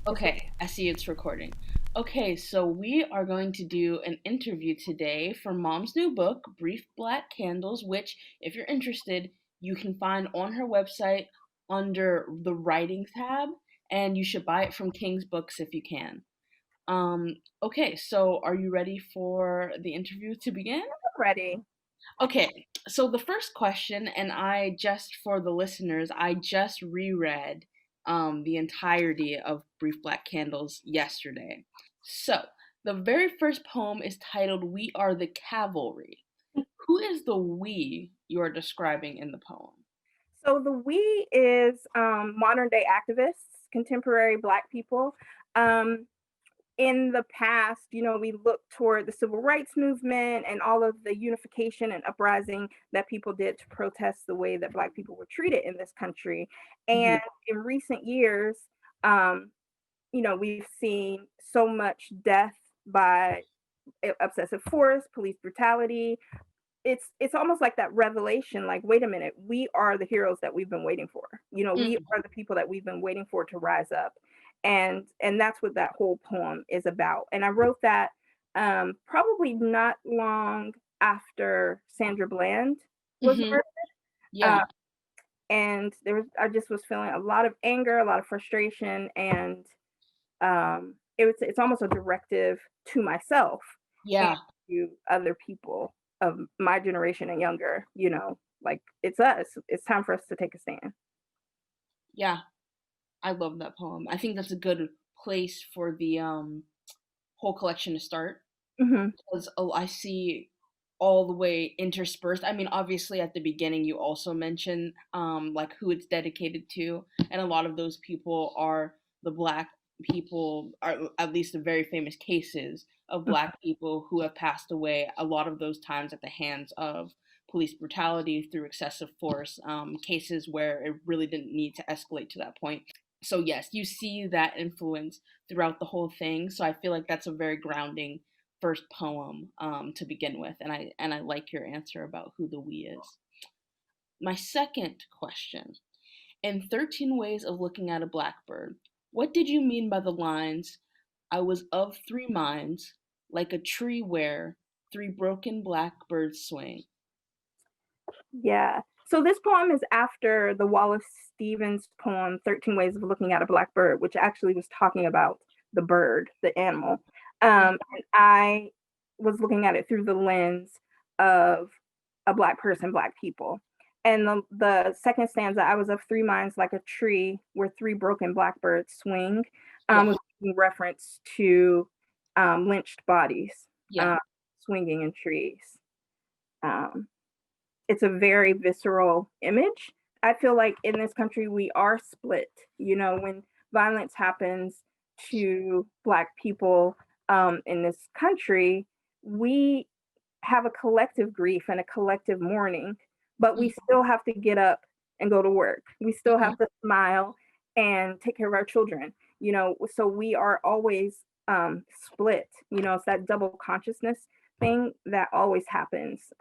Okay, I see it's recording. Okay, so we are going to do an interview today for Mom's new book, Brief Black Candles, which, if you're interested, you can find on her website under the writing tab, and you should buy it from King's Books if you can. Okay, so are you ready for the interview to begin? Ready. Okay, so the first question, and for the listeners, I just reread the entirety of Brief Black Candles yesterday. So, the very first poem is titled We Are the Cavalry. Who is the we you're describing in the poem? So the we is modern day activists, contemporary Black people. Um, in the past, we look toward the civil rights movement and all of the unification and uprising that people did to protest the way that Black people were treated in this country. Mhm. And in recent years, um, we've seen so much death by obsessive force, police brutality. It's almost like that revelation, like, wait a minute, we are the heroes that we've been waiting for. We Mm. are the people that we've been waiting for to rise up. And that's what that whole poem is about. And I wrote that probably not long after Sandra Bland was Mhm. murdered. Uh, Yeah. and I just was feeling a lot of anger, a lot of frustration, and it's almost a directive to myself and Yeah. to other people of my generation and younger, like, it's us. It's time for us to take a stand. Yeah. I love that poem. I think that's a good place for the whole collection to start. Mhm. Because I see all the way interspersed. I mean, obviously at the beginning you also mention like who it's dedicated to, and a lot of those people are the black people, are at least the very famous cases of Mhm. black people who have passed away. A lot of those times at the hands of police brutality through excessive force, cases where it really didn't need to escalate to that point. So yes, you see that influence throughout the whole thing. So I feel like that's a very grounding first poem to begin with, and I like your answer about who the we is. My second question: in 13 Ways of Looking at a Blackbird, what did you mean by the lines, "I was of three minds, like a tree where three broken blackbirds swing"? Yeah. So this poem is after the Wallace Stevens poem 13 Ways of Looking at a Blackbird, which actually was talking about the bird, the animal. And I was looking at it through the lens of a Black person, Black people. And the second stanza, I was of three minds like a tree where three broken blackbirds swing, Yeah, was in reference to lynched bodies yeah. uh, swinging in trees. Um, it's a very visceral image. I feel like in this country we are split. When violence happens to Black people in this country, we have a collective grief and a collective mourning, but we Mhm, still have to get up and go to work. We still mhm. have to smile and take care of our children. So we are always split. It's that double consciousness thing that always happens.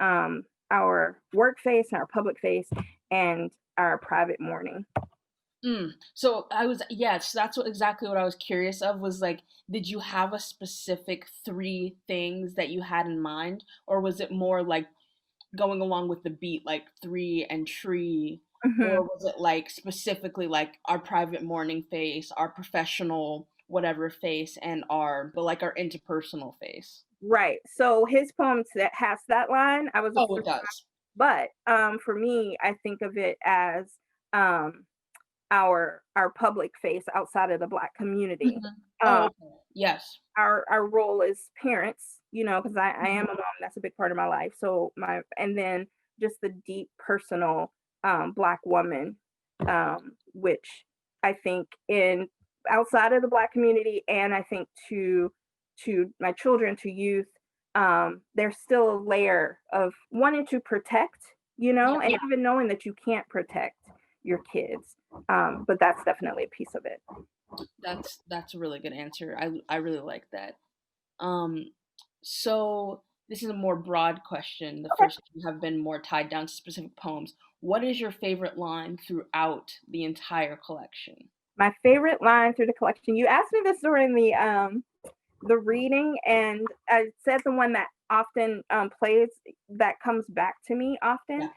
Our work face and our public face and our private mourning. So yes, that's exactly what I was curious of, was like, did you have a specific three things that you had in mind, or was it more like going along with the beat, like three and tree, or Mhm. was it like specifically like our private mourning face, our professional whatever face, and our interpersonal face? Right. So his poems that has that line, I was a Oh, three, it does. but for me, I think of it as um, our public face outside of the Black community. Mhm. Oh, Um, okay. Yes. our role as parents, because I am Mhm. a mom. That's a big part of my life. So and then just the deep personal Black woman, which I think in outside of the Black community, and I think to my children, to youth, there's still a layer of wanting to protect, Yeah, and even knowing that you can't protect your kids. But that's definitely a piece of it. that's a really good answer. I really like that. Um, so this is a more broad question. The Okay. first two have been more tied down to specific poems. What is your favorite line throughout the entire collection? My favorite line through the collection. You asked me this during the reading, and I said the one that often plays, that comes back to me often. Yeah.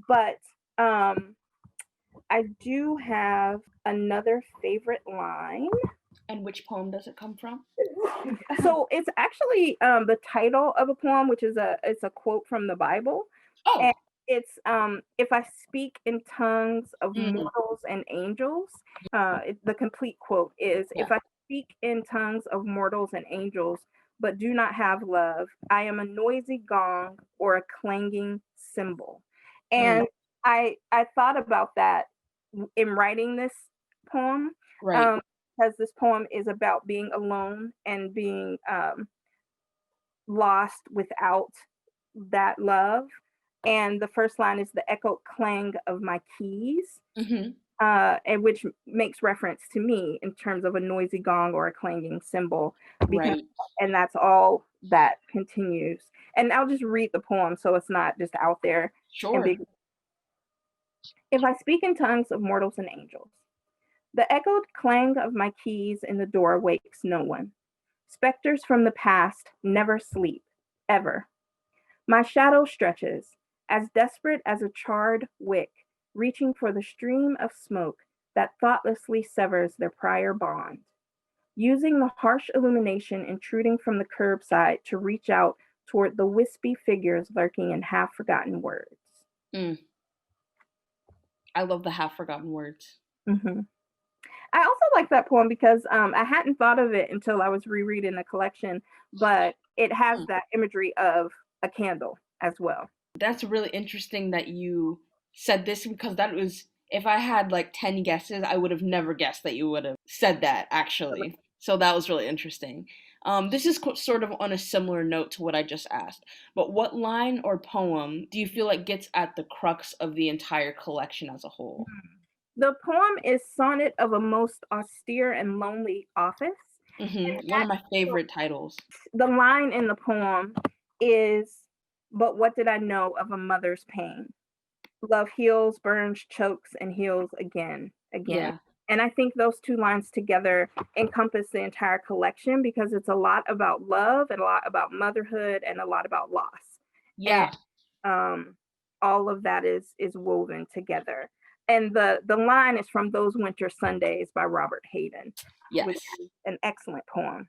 But I do have another favorite line. And which poem does it come from? So it's actually the title of a poem, which is it's a quote from the Bible, and Oh. it's if I speak in tongues of Mm, mortals and angels. The complete quote is, yeah. if I speak in tongues of mortals and angels, but do not have love, I am a noisy gong or a clanging cymbal. Mm, And I thought about that in writing this poem. right. Um, because this poem is about being alone and being lost without that love. And the first line is the echoed clang of my keys, Mm-hmm. and which makes reference to me in terms of a noisy gong or a clanging cymbal, because Right. and that's all that continues. And I'll just read the poem so it's not just out there and Sure. big. If I speak in tongues of mortals and angels, the echoed clang of my keys in the door wakes no one. Specters from the past never sleep, ever. My shadow stretches, as desperate as a charred wick, reaching for the stream of smoke that thoughtlessly severs their prior bond, using the harsh illumination intruding from the curbside to reach out toward the wispy figures lurking in half forgotten words. Mm, I love the half forgotten words. Mhm. I also like that poem because I hadn't thought of it until I was rereading the collection, but it has Mm. that imagery of a candle as well. That's really interesting that you said this, because that was, if I had like 10 guesses, I would have never guessed that you would have said that actually. So that was really interesting. This is sort of on a similar note to what I just asked, but what line or poem do you feel like gets at the crux of the entire collection as a whole? The poem is Sonnet of a Most Austere and Lonely Office. One of my favorite titles. The line in the poem is, but what did I know of a mother's pain? Love heals, burns, chokes, and heals again, again. Yeah. And I think those two lines together encompass the entire collection because it's a lot about love and a lot about motherhood and a lot about loss. And Yeah. um, all of that is woven together. And the line is from Those Winter Sundays by Robert Hayden, which Yes. is an excellent poem.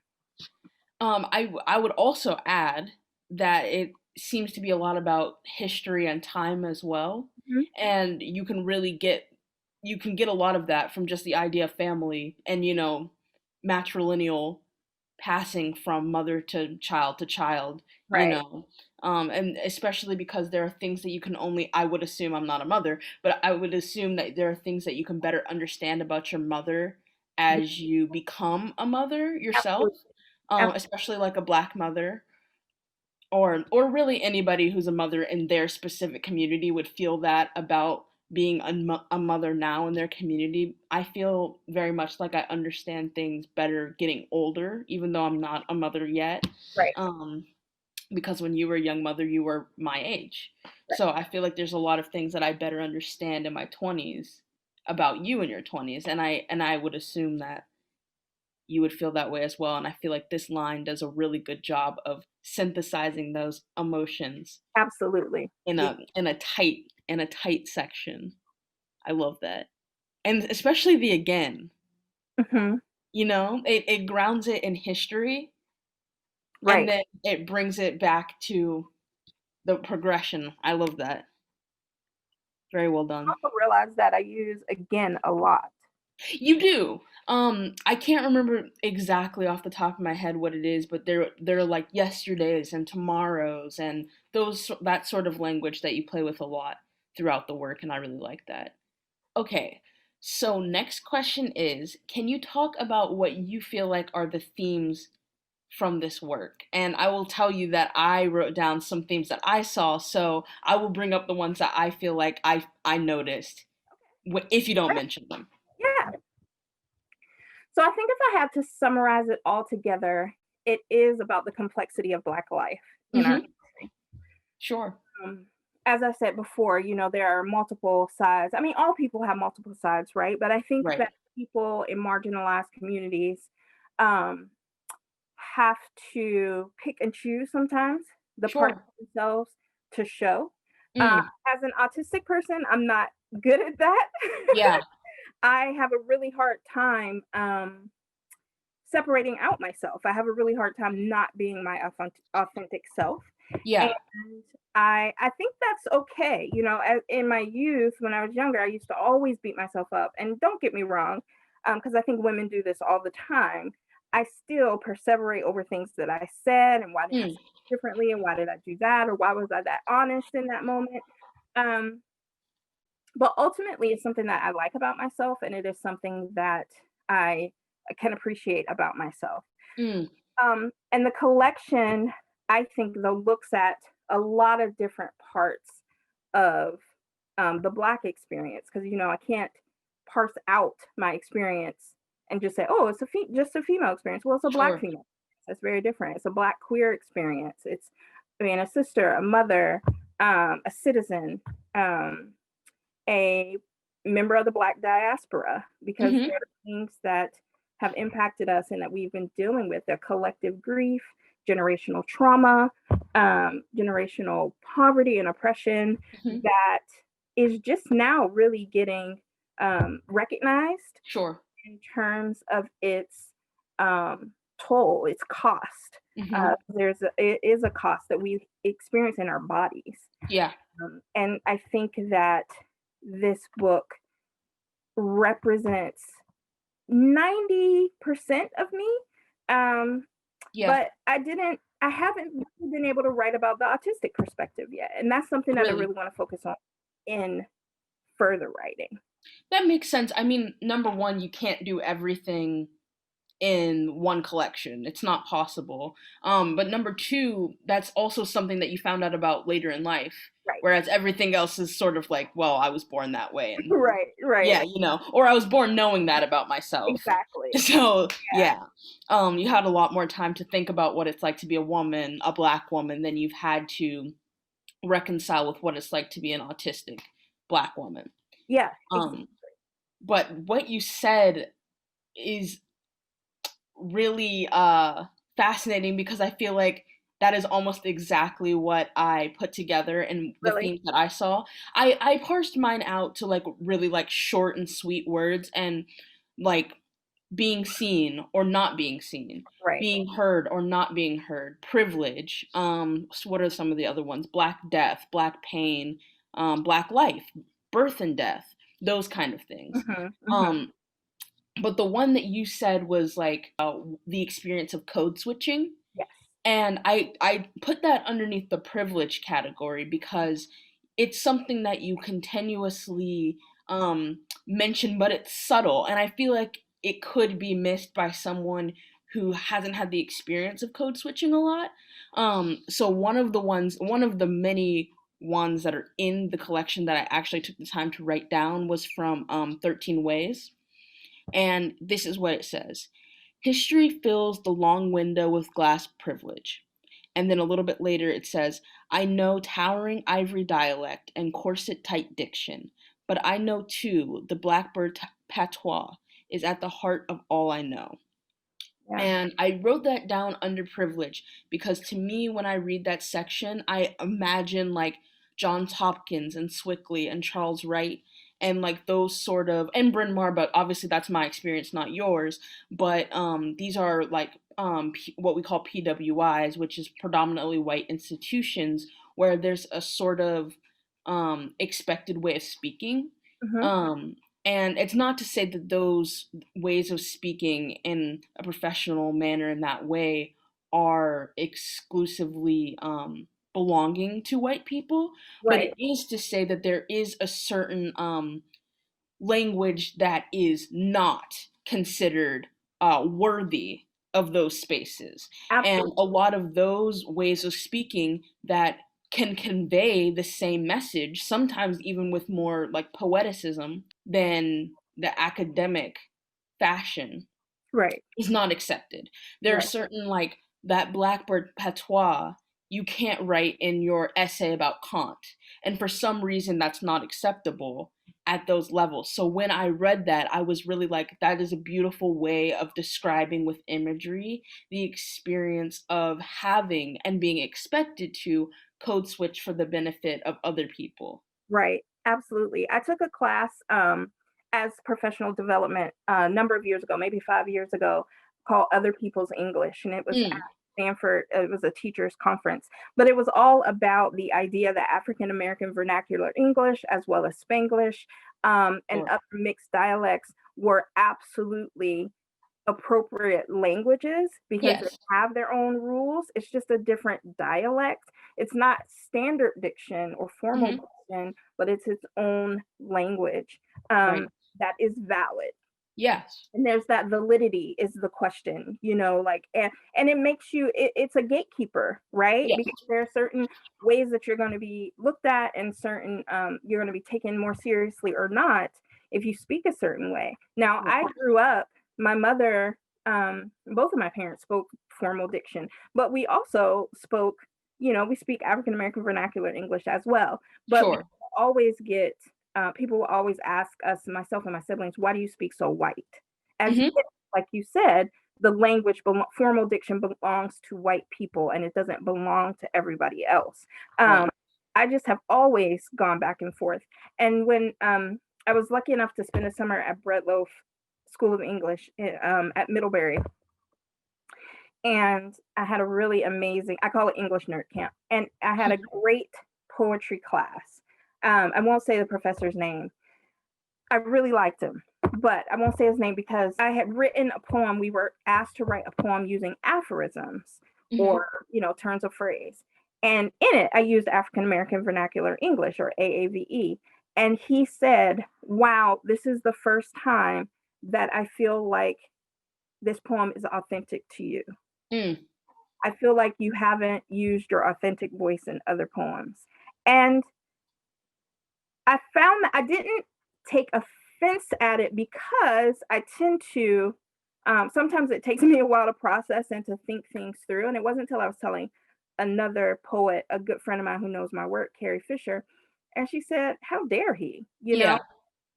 I would also add that it seems to be a lot about history and time as well, Mhm. and you can get a lot of that from just the idea of family and matrilineal passing from mother to child, Right. and especially because there are things that you can only, I would assume, I'm not a mother, but I would assume that there are things that you can better understand about your mother as you become a mother yourself, Absolutely. Absolutely. especially like a black mother, or really anybody who's a mother in their specific community would feel that about being a mother now in their community. I feel very much like I understand things better getting older, even though I'm not a mother yet. Right. Um, because when you were a young mother, you were my age. Right. So I feel like there's a lot of things that I better understand in my 20s about you in your 20s, and I would assume that you would feel that way as well. And I feel like this line does a really good job of synthesizing those emotions Absolutely. in Yeah. a tight section. I love that. And especially the again. Mhm. It grounds it in history, and Right. then it brings it back to the progression. I love that. Very well I done. also realized that I use again a lot. You do. I can't remember exactly off the top of my head what it is, but they're like yesterdays and tomorrows and that sort of language that you play with a lot throughout the work, and I really like that. Okay. So next question is, can you talk about what you feel like are the themes from this work? And I will tell you that I wrote down some themes that I saw, so I will bring up the ones that I feel like I noticed if you don't Right. mention them. Yeah. So I think if I had to summarize it all together, it is about the complexity of Black life in our Mhm. history. Sure. Um, as I said before, there are multiple sides. I mean, all people have multiple sides, right? But I think that Right. people in marginalized communities um, have to pick and choose sometimes the parts Sure. of themselves to show. Mm, As an autistic person, I'm not good at that. yeah. I have a really hard time separating out myself. I have a really hard time not being my authentic self. And Yeah. I think that's okay. You know, in my youth, when I was younger, I used to always beat myself up. And don't get me wrong, because I think women do this all the time. I still perseverate over things that I said and why did I say Mm, it differently and why did I do that or why was I that honest in that moment. Um, but ultimately, it's something that I like about myself, and it is something that I can appreciate about myself. mm, And the collection, I think, though, looks at a lot of different parts of the Black experience because, you know, I can't parse out my experience and just say, oh, it's just a female experience. Well, it's a Black sure. female. That's very different. It's a Black queer experience. It's being a sister, a mother, a citizen, um, a member of the Black diaspora, because Hmm. there are things that have impacted us and that we've been dealing with their collective grief, generational trauma, generational poverty and oppression Hmm. that is just now really getting recognized Sure. in terms of its toll, its cost. Hmm. It is a cost that we experience in our bodies. Yeah. And I think that this book represents 90% of me. Um, Yeah. but I haven't really been able to write about the autistic perspective yet. And that's something that I Really. really want to focus on in further writing. That makes sense. I mean, number one, you can't do everything in one collection. It's not possible. But number two, that's also something that you found out about later in life. Right. Whereas everything else is sort of like, well, I was born that way, and Right, right. yeah, or I was born knowing that about myself. Exactly. So Yeah. yeah, you had a lot more time to think about what it's like to be a woman, a Black woman, than you've had to reconcile with what it's like to be an autistic Black woman. Yeah, exactly. Um, but what you said is really fascinating because I feel like that is almost exactly what I put together and the Really. themes that I saw. I parsed mine out to like really like short and sweet words and like being seen or not being seen, Right. being heard or not being heard, privilege. So what are some of the other ones? Black death, black pain, black life, birth and death, those kind of things. Hmm. Hmm. Um, but the one that you said was like the experience of code switching. Yes. And I put that underneath the privilege category because it's something that you continuously mention, but it's subtle. And I feel like it could be missed by someone who hasn't had the experience of code switching a lot. So one of the many ones that are in the collection that I actually took the time to write down was from 13 Ways. And this is what it says. History fills the long window with glass privilege. And then a little bit later it says, I know towering ivory dialect and corset tight diction, but I know too the blackbird patois is at the heart of all I know. Yeah. And I wrote that down under privilege because to me, when I read that section, I imagine like Johns Hopkins and Swickley and Charles Wright and like those sort of, and Bryn Mawr, but obviously that's my experience, not yours. But these are like what we call PWIs, which is predominantly white institutions where there's a sort of expected way of speaking. Hmm. Um, and it's not to say that those ways of speaking in a professional manner in that way are exclusively belonging to white people, but it Right. is to say that there is a certain language that is not considered worthy of those spaces. And Absolutely. a lot of those ways of speaking that can convey the same message, sometimes even with more like poeticism than the academic fashion, Right. is not accepted. There are Right. certain like that blackbird patois you can't write in your essay about Kant. And for some reason that's not acceptable. at those levels. So when I read that, I was really like, that is a beautiful way of describing with imagery the experience of having and being expected to code switch for the benefit of other people. Right. Absolutely. I took a class as professional development a number of years ago, maybe 5 years ago, called Other People's English. And it was at Mm, Stanford. It was a teacher's conference, but it was all about the idea that African American vernacular English, as well as Spanglish and sure. other mixed dialects, were absolutely appropriate languages because they Yes. have their own rules. It's just a different dialect. It's not standard diction or formal Hmm. diction, but it's its own language Right. that is valid. Yes. And there's that validity is the question, like, and it makes you, it's a gatekeeper, right? Yes. Because there are certain ways that you're going to be looked at and certain you're going to be taken more seriously or not if you speak a certain way. Now, Right. I grew up, my mother, both of my parents spoke formal diction, but we also spoke, we speak African American vernacular English as well, but we Sure. always get people will always ask us, myself and my siblings, why do you speak so white? As Hmm. if, like you said, the language, formal diction belongs to white people and it doesn't belong to everybody else. Right. I just have always gone back and forth. And when I was lucky enough to spend a summer at Breadloaf School of English at Middlebury, and I had a really amazing, I call it English Nerd Camp, and I had a great poetry class. I won't say the professor's name. I really liked him, but I won't say his name because I had written a poem. We were asked to write a poem using aphorisms Hmm. or, turns of phrase. And in it, I used African American Vernacular English or AAVE. And he said, wow, this is the first time that I feel like this poem is authentic to you. Mm. I feel like you haven't used your authentic voice in other poems. And I found that I didn't take offense at it because I tend to, sometimes it takes me a while to process and to think things through. And it wasn't until I was telling another poet, a good friend of mine who knows my work, Carrie Fisher, and she said, how dare he? Yeah.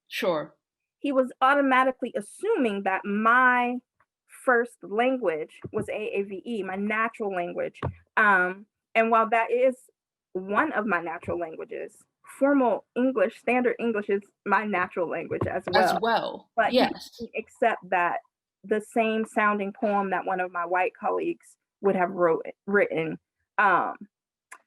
Sure. He was automatically assuming that my first language was AAVE, my natural language. Um, and while that is one of my natural languages, formal English, standard English is my natural language as As well. well. But he Yes. didn't accept that the same sounding poem that one of my white colleagues would have written um,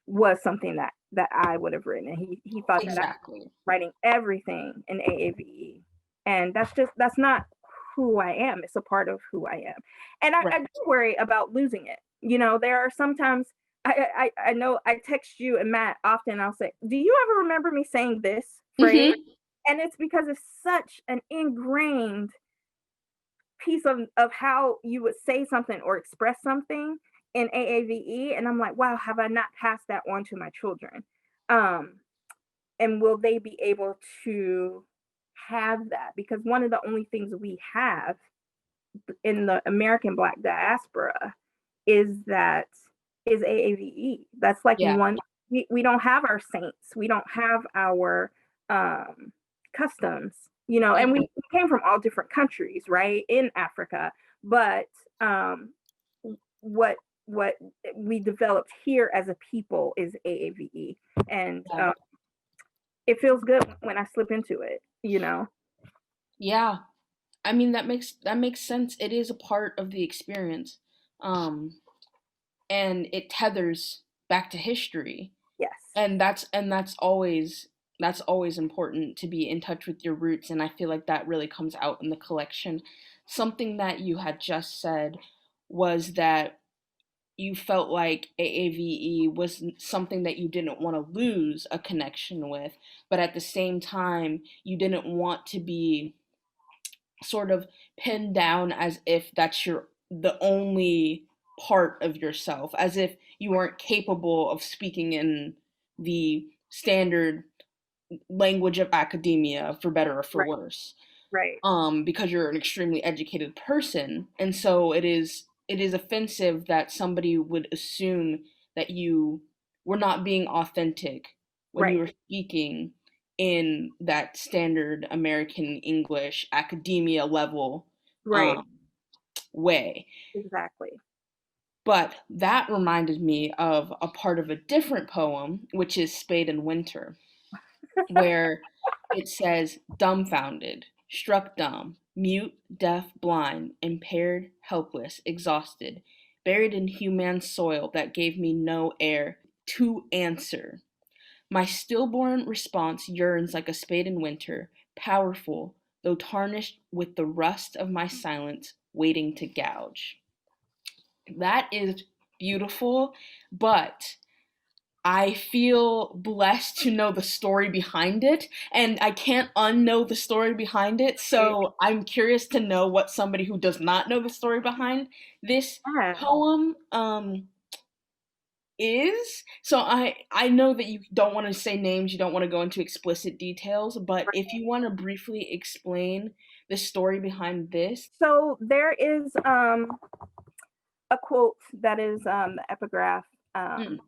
was something that I would have written. And he thought that I was Exactly. writing everything in AAVE. And that's not who I am. It's a part of who I am. And I Right. do worry about losing it. There are sometimes I know I text you and Matt often. I'll say, do you ever remember me saying this phrase? Hmm. And it's because it's such an ingrained piece of how you would say something or express something in AAVE. And I'm like, wow, have I not passed that on to my children? Um, and will they be able to have that? Because one of the only things we have in the American Black diaspora is that is AAVE. That's like Yeah. one we don't have our saints. We don't have our customs, and we Mhm. came from all different countries, right, in Africa. But what what we developed here as a people is AAVE, and Yeah. it feels good when I slip into it. Yeah. I mean, that makes sense. It is a part of the experience. Um, and it tethers back to history. Yes, And that's always important to be in touch with your roots, and I feel like that really comes out in the collection. Something that you had just said was that you felt like AAVE was something that you didn't want to lose a connection with, but at the same time, you didn't want to be sort of pinned down as if that's the only part of yourself, as if you weren't capable of speaking in the standard language of academia, for better or for right, worse, right, because you're an extremely educated person. And so it is offensive that somebody would assume that you were not being authentic when you right, were speaking in that standard American English academia level Right. um, way. Exactly. But that reminded me of a part of a different poem, which is Spade and Winter, where it says, dumbfounded, struck dumb, mute, deaf, blind, impaired, helpless, exhausted, buried in human soil that gave me no air to answer. My stillborn response yearns like a spade in winter, powerful, though tarnished with the rust of my silence, waiting to gouge. That is beautiful, but I feel blessed to know the story behind it, and I can't unknow the story behind it. So I'm curious to know what somebody who does not know the story behind this Yeah. poem is. So I know that you don't want to say names, you don't want to go into explicit details, but if you want to briefly explain the story behind this. So there is a quote that is the epigraph Mm,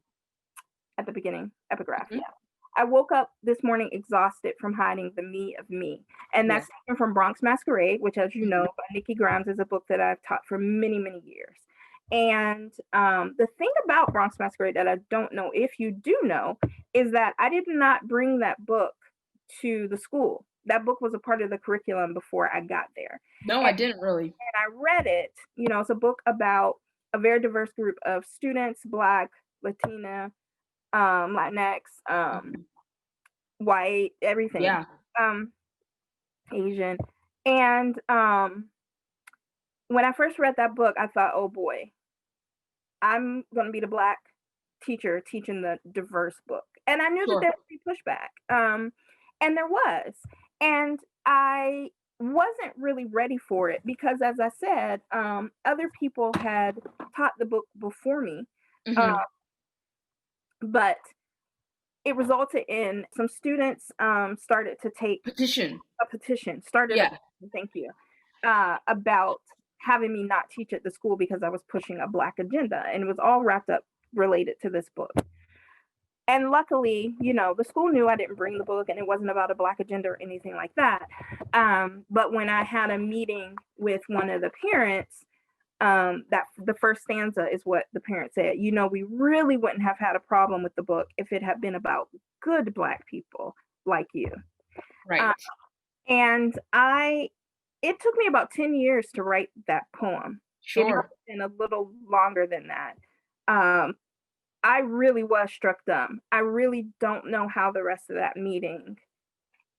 at the beginning. Epigraph, mhm, yeah. I woke up this morning exhausted from hiding the me of me. And yeah. that's taken from Bronx Masquerade, which, as you know, Mhm. by Nikki Grimes, is a book that I've taught for many, many years. And the thing about Bronx Masquerade that I don't know if you do know is that I did not bring that book to the school. That book was a part of the curriculum before I got there. No, I And, didn't really. and I read it. It's a book about a very diverse group of students, Black, Latina, Latinx, Mhm. white, everything, Yeah. um, Asian. And when I first read that book, I thought, oh boy, I'm going to be the Black teacher teaching the diverse book. And I knew that there Sure. would be pushback. And there was. And I wasn't really ready for it because, as I said, other people had taught the book before me. Uh, Hmm. but it resulted in some students started to take Petition. a petition, started a Yeah. petition, thank you, about having me not teach at the school because I was pushing a Black agenda. And it was all wrapped up related to this book. And luckily, the school knew I didn't bring the book and it wasn't about a Black agenda or anything like that. But when I had a meeting with one of the parents, that the first stanza is what the parent said. We really wouldn't have had a problem with the book if it had been about good Black people like you. Uh, Right. and it took me about 10 years to write that poem. It might Sure. have been a little longer than that. Um, I really was struck dumb. I really don't know how the rest of that meeting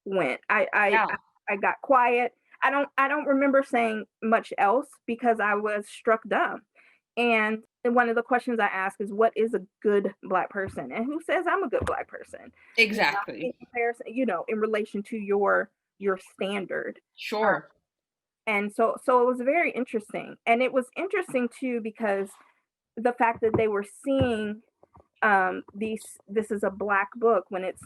went. Yeah. I got quiet. I don't remember saying much else because I was struck dumb. And one of the questions I ask is, what is a good Black person? And who says I'm a good Black person? In Exactly. comparison, in relation to your standard. Uh, Sure. and so it was very interesting. And it was interesting too because the fact that they were seeing this is a Black book when it's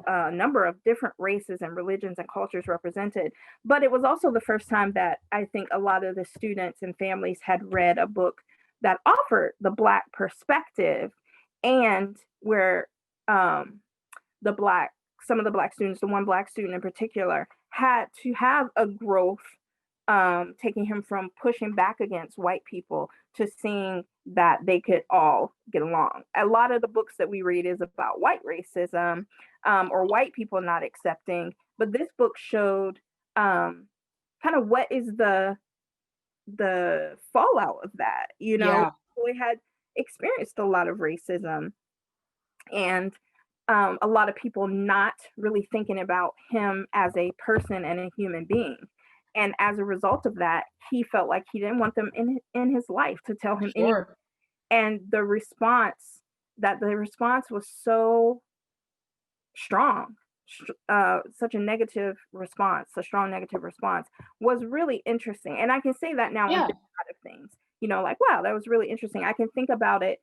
a number of different races and religions and cultures represented. But it was also the first time that I think a lot of the students and families had read a book that offered the Black perspective, and where the Black some of the Black students, the one Black student in particular, had to have a growth, taking him from pushing back against white people to seeing that they could all get along. A lot of the books that we read is about white racism, or white people not accepting, but this book showed kind of what is the fallout of that. Yeah. We had experienced a lot of racism, and a lot of people not really thinking about him as a person and a human being. And as a result of that, he felt like he didn't want them in his life to tell him any. Sure. And the response was so strong, such a negative response, a strong negative response was really interesting. And I can say that now on Yeah. this side of things, like, wow, that was really interesting. I can think about it,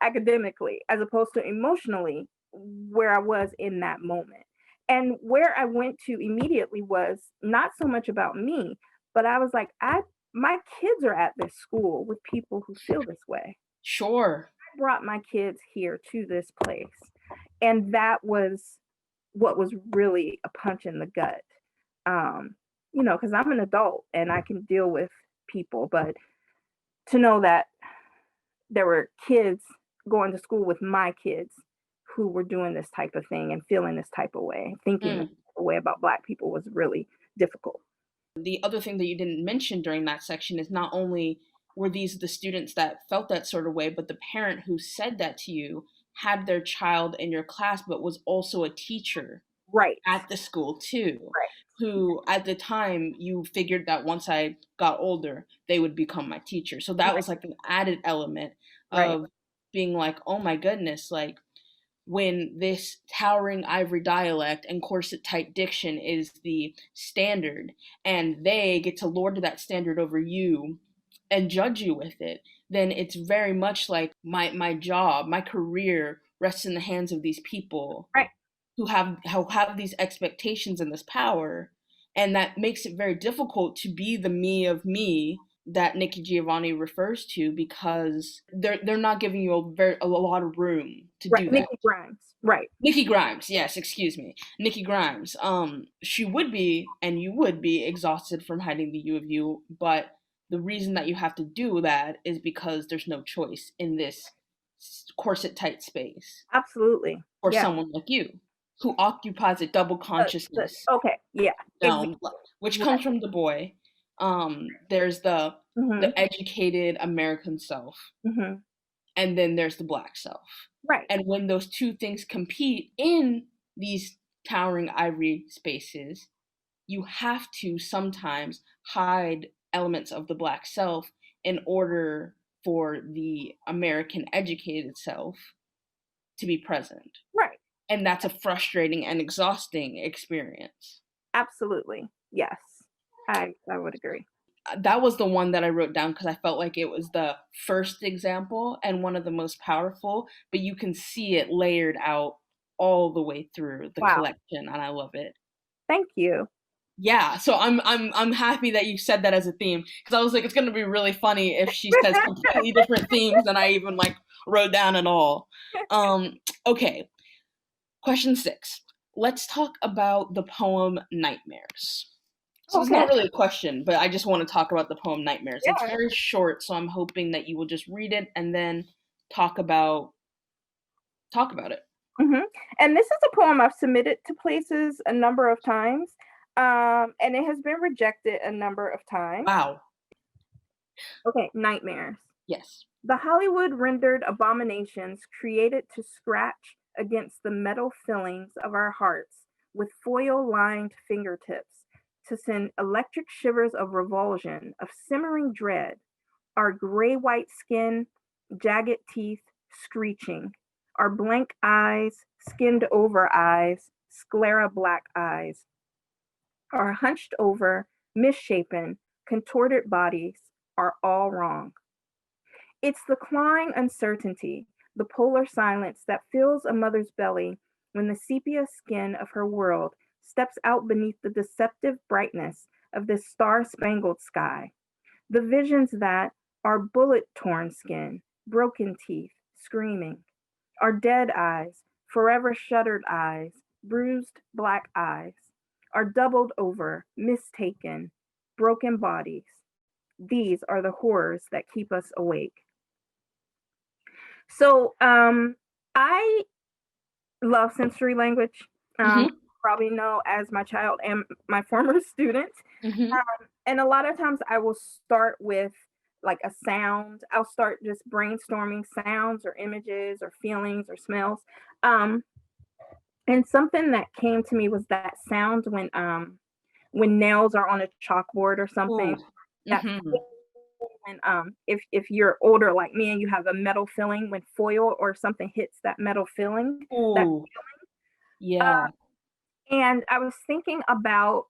academically as opposed to emotionally, where I was in that moment. And where I went to immediately was not so much about me, but I was like, my kids are at this school with people who feel this way. Sure. I brought my kids here to this place. And that was, what was really a punch in the gut. You know, because I'm an adult and I can deal with people, but to know that there were kids going to school with my kids who were doing this type of thing and feeling this type of way, thinking this Mm. type of way about Black people was really difficult. The other thing that you didn't mention during that section is not only were these the students that felt that sort of way, but the parent who said that to you had their child in your class, but was also a teacher Right, at the school too, right, who at the time you figured that once I got older, they would become my teacher. So that right, was like an added element right, of being like, oh my goodness, like when this towering ivory dialect and corset tight diction is the standard and they get to lord that standard over you and judge you with it, then it's very much like my job, my career rests in the hands of these people right, who have these expectations and this power, and that makes it very difficult to be the me of me that Nikki Giovanni refers to, because they're not giving you a lot of room to right. do that. Nikki Grimes, right, Nikki Grimes, yes, excuse me. Nikki Grimes. She would be, and you would be, exhausted from hiding the U of you, but the reason that you have to do that is because there's no choice in this corset tight space absolutely, for yeah. someone like you who occupies a double consciousness Okay, yeah, exactly, realm, which right. comes from Du Bois. There's Mm-hmm, the educated American self, mm-hmm, and then there's the black self. right, And when those two things compete in these towering ivory spaces, you have to sometimes hide elements of the black self in order for the American educated self to be present. right. And that's a frustrating and exhausting experience. Absolutely, yes. I would agree. That was the one that I wrote down because I felt like it was the first example and one of the most powerful, but you can see it layered out all the way through the Wow, collection, and I love it. thank you. Yeah, so I'm happy that you said that as a theme, because I was like, it's gonna be really funny if she says completely different themes than I even like wrote down at all. Okay, question 6. Let's talk about the poem Nightmares. So it's Okay, not really a question, but I just want to talk about the poem Nightmares. It's yeah. very short, so I'm hoping that you will just read it and then talk about it. Hmm. And this is a poem I've submitted to places a number of times, and it has been rejected a number of times. Wow. Okay, Nightmares. Yes. The Hollywood rendered abominations created to scratch against the metal fillings of our hearts with foil lined fingertips, to send electric shivers of revulsion, of simmering dread, our gray white skin, jagged teeth, screeching, our blank eyes, skinned over eyes, sclera black eyes, our hunched over, misshapen, contorted bodies are all wrong. It's the clawing uncertainty, the polar silence that fills a mother's belly when the sepia skin of her world steps out beneath the deceptive brightness of this star spangled sky. The visions that are bullet torn skin, broken teeth, screaming, are dead eyes, forever shuttered eyes, bruised black eyes, are doubled over, mistaken, broken bodies. These are the horrors that keep us awake. So I love sensory language. Mm-hmm. Probably know as my child and my former student. Mm-hmm. And a lot of times I will start with like a sound. I'll start just brainstorming sounds or images or feelings or smells. Um, and something that came to me was that sound when nails are on a chalkboard or something. Ooh. That Mm-hmm. and if you're older like me and you have a metal filling, when foil or something hits that metal filling, that Ooh. uh, Yeah. and I was thinking about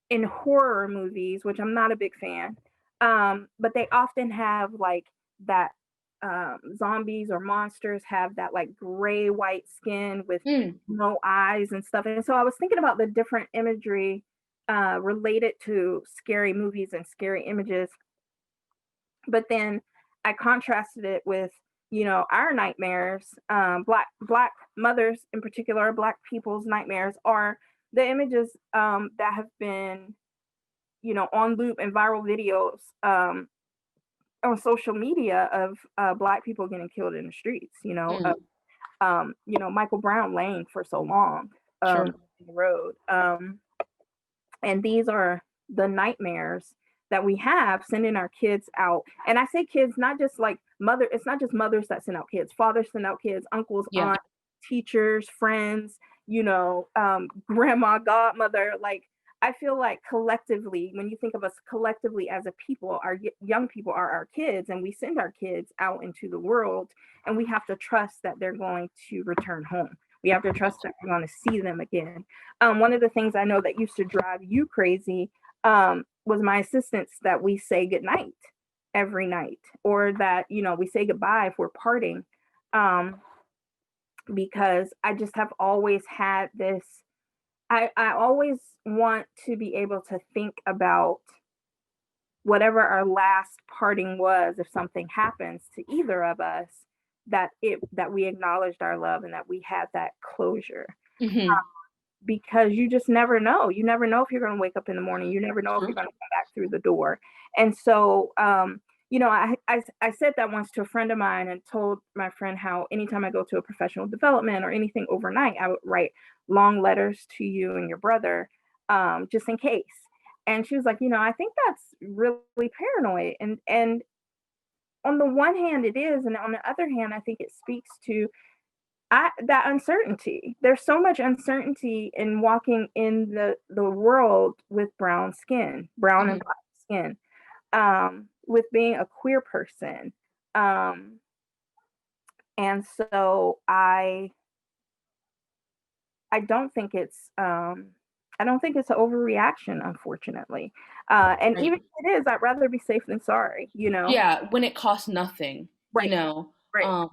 in horror movies, which I'm not a big fan, but they often have like that zombies or monsters have that like gray white skin with Mm. no eyes and stuff. And so I was thinking about the different imagery related to scary movies and scary images, but then I contrasted it with our nightmares, black mothers in particular, black people's nightmares are the images that have been, on loop and viral videos on social media of black people getting killed in the streets, Mm, Michael Brown laying for so long sure. in the road. And these are the nightmares that we have sending our kids out. And I say kids, not just like it's not just mothers that send out kids, fathers send out kids, uncles, Yeah. aunts, teachers, friends, grandma, godmother. Like, I feel like collectively, when you think of us collectively as a people, our young people are our kids, and we send our kids out into the world, and we have to trust that they're going to return home. We have to trust that we're going to see them again. One of the things I know that used to drive you crazy was my assistance that we say goodnight every night, or that, we say goodbye if we're parting. Because I just have always had this, I always want to be able to think about whatever our last parting was, if something happens to either of us, that we acknowledged our love and that we had that closure. Hmm. Because you just never know. You never know if you're going to wake up in the morning. You never know if Sure. you're going to come back through the door. And so, I said that once to a friend of mine and told my friend how anytime I go to a professional development or anything overnight, I would write long letters to you and your brother, just in case. And she was like, I think that's really paranoid. And on the one hand, it is, and on the other hand, I think it speaks to that uncertainty. There's so much uncertainty in walking in the world with brown and Hmm. black skin, with being a queer person. Um, and so I don't think it's an overreaction, unfortunately. And Right. even if it is, I'd rather be safe than sorry. Yeah, when it costs nothing, Right, right.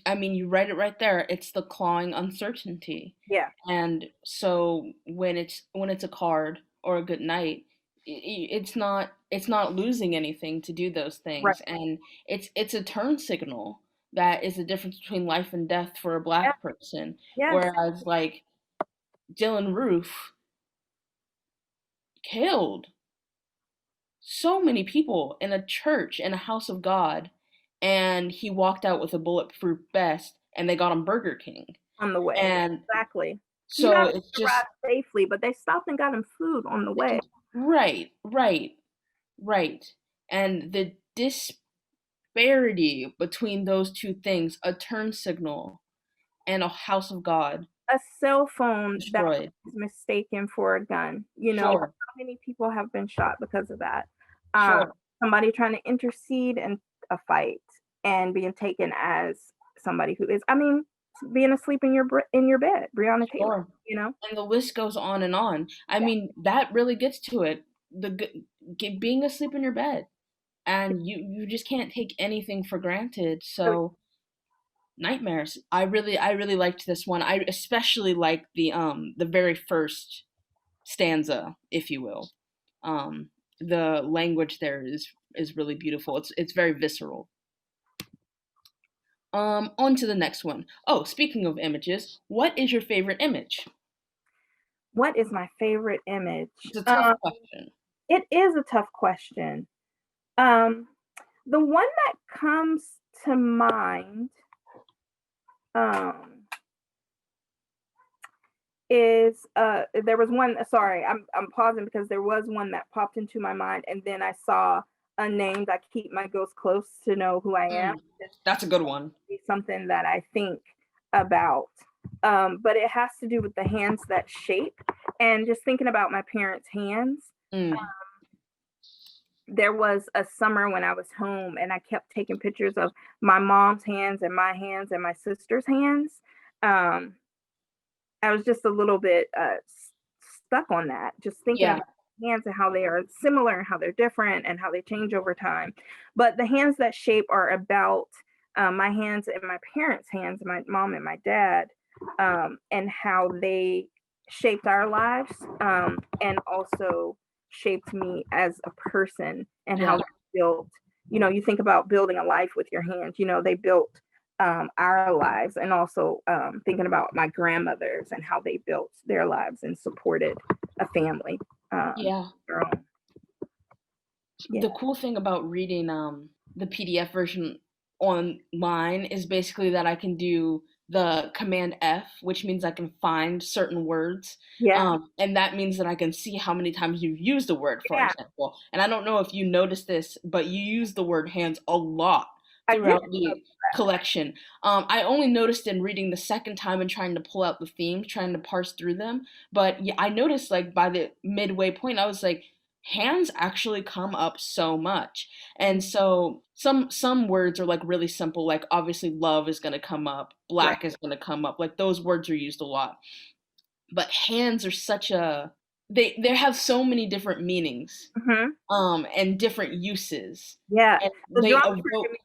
I mean, you write it right there. It's the clawing uncertainty. Yeah, And so when it's a card or a good night, it's not losing anything to do those right. things. And it's a turn signal that is the difference between life and death for a Yeah, black person. yes, Whereas like Dylan Roof killed so many people in a church, in a house of God, and he walked out with a bulletproof vest, and they got him Burger King. on the way. And Exactly. He so got it's just arrived safely, but they stopped and got him food on the way. right, right, right. And the disparity between those two things, a turn signal and a house of God, A cell phone that destroyed. was mistaken for a gun. Sure, How many people have been shot because of that? Um, sure, Somebody trying to intercede in a fight and being taken as somebody who is, I mean, being asleep in your bed, Breonna Taylor. sure. You know, And the list goes on and on. I yeah, mean, that really gets to it. Being asleep in your bed, and you just can't take anything for granted. really, So nightmares. I really liked this one. I especially like the very first stanza, if you will. The language there is really beautiful. It's very visceral. On to the next one. Oh, speaking of images, what is your favorite image? what is my favorite image? It's a tough question. It is a tough question. Um, the one that comes to mind, um, is there was one, sorry, I'm pausing because there was one that popped into my mind, and then I saw unnamed. I keep my ghost close to know who I am. Mm, that's a good one. It's something that I think about. But it has to do with the hands that shape, and just thinking about my parents' hands. Mm, There was a summer when I was home and I kept taking pictures of my mom's hands and my hands and my sister's hands. Um, I was just a little bit stuck on that, just thinking yeah, about hands and how they are similar and how they're different and how they change over time. But the hands that shape are about my hands and my parents' hands, my mom and my dad, and how they shaped our lives, and also shaped me as a person, and how yeah. they built, you think about building a life with your hands. They built our lives, and also thinking about my grandmothers and how they built their lives and supported a family. Yeah. Their own. The Yeah. cool thing about reading the PDF version online is basically that I can do the command F, which means I can find certain words. Yeah. And that means that I can see how many times you've used a word, for Yeah. example. And I don't know if you noticed this, but you use the word hands a lot I did. throughout the collection. I only noticed in reading the second time and trying to pull out the themes, trying to parse through them. But yeah, I noticed like by the midway point, I was like, hands actually come up so much. And so some words are like really simple, like obviously love is going to come up, Right. black is going to come up, like those words are used a lot. But hands are such a they have so many different meanings Mm-hmm. and different uses, Yeah. and The they dramaturg in evoke. me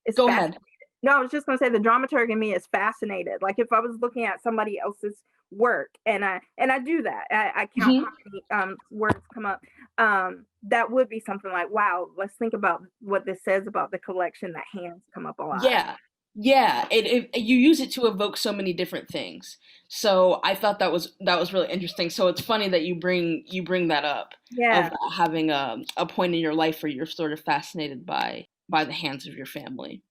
is Go ahead. fascinated. No, I was just going to say the dramaturg in me is fascinated. Like if I was looking at somebody else's work, and I do that. I count Hmm. how many words come up. That would be something like, wow, let's think about what this says about the collection, that hands come up a lot. Yeah. Yeah, you use it to evoke so many different things. So I thought that was really interesting. So it's funny that you bring that up of Yeah. having a point in your life where you're sort of fascinated by the hands of your family.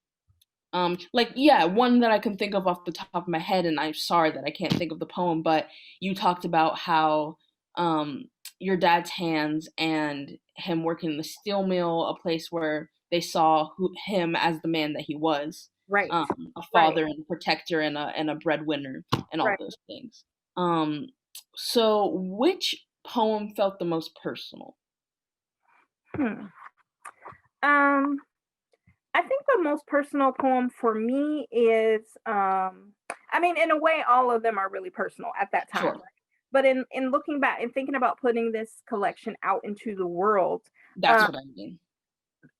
Like yeah, one that I can think of off the top of my head, and I'm sorry that I can't think of the poem, but you talked about how your dad's hands and him working in the steel mill, a place where they saw him as the man that he was, Right. a Right. father and protector and a breadwinner and all Right. those things. Um, so which poem felt the most personal? Hmm. Um, I think the most personal poem for me is, I mean, in a way, all of them are really personal at that time. Sure, Right? But in looking back and thinking about putting this collection out into the world, that's uh, what I mean.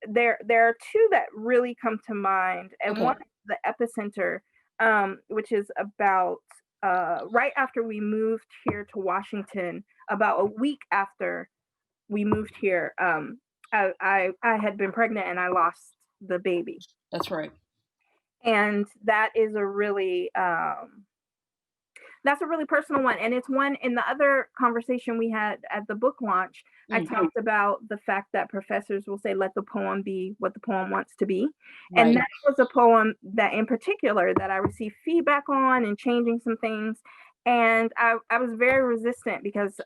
there are two that really come to mind, and one Okay. is the epicenter, which is about right after we moved here to Washington, about a week after we moved here. I had been pregnant and I lost the baby, That's right. and that's a really personal one, and it's one. In the other conversation we had at the book launch, I Mm, talked about the fact that professors will say, let the poem be what the poem wants to be. And right. that was a poem that in particular that I received feedback on and changing some things. And I was very resistant because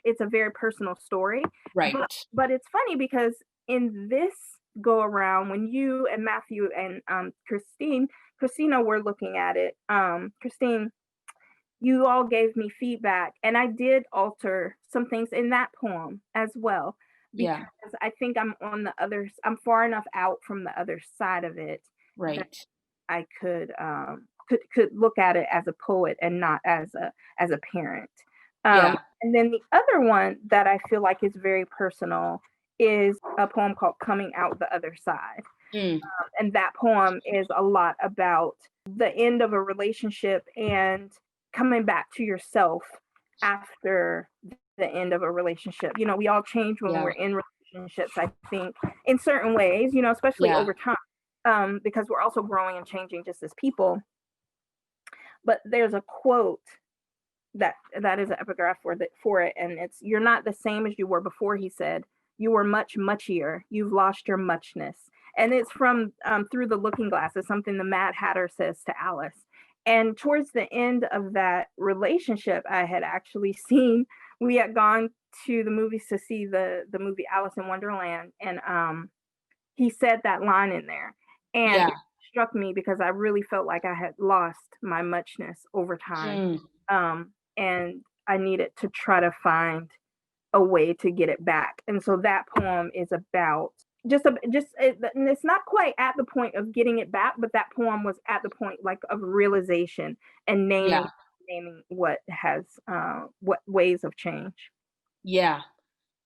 it's a very personal story. but Right. but it's funny because in this go around, when you and Matthew and Christina were looking at it, Christine, you all gave me feedback, and I did alter some things in that poem as well, because Yeah. I think I'm far enough out from the other side of it that Right. I could look at it as a poet and not as a parent. Yeah. And then the other one that I feel like is very personal is a poem called Coming Out the Other Side. Mm, And that poem is a lot about the end of a relationship and coming back to yourself after the end of a relationship. We all change when yeah. we're in relationships, I think, in certain ways, especially Yeah. over time, because we're also growing and changing just as people. But there's a quote that is an epigraph for it, and it's, "You're not the same as you were before," he said. "You were much muchier. You've lost your muchness." And it's from Through the Looking Glass. It's something the Mad Hatter says to Alice. And towards the end of that relationship, I had actually seen, we had gone to the movies to see the movie Alice in Wonderland, and he said that line in there, and Yeah. it struck me because I really felt like I had lost my muchness over time, Mm, and I needed to try to find a way to get it back. And so that poem is about and it's not quite at the point of getting it back, but that poem was at the point like of realization and naming yeah. what ways of change. Yeah.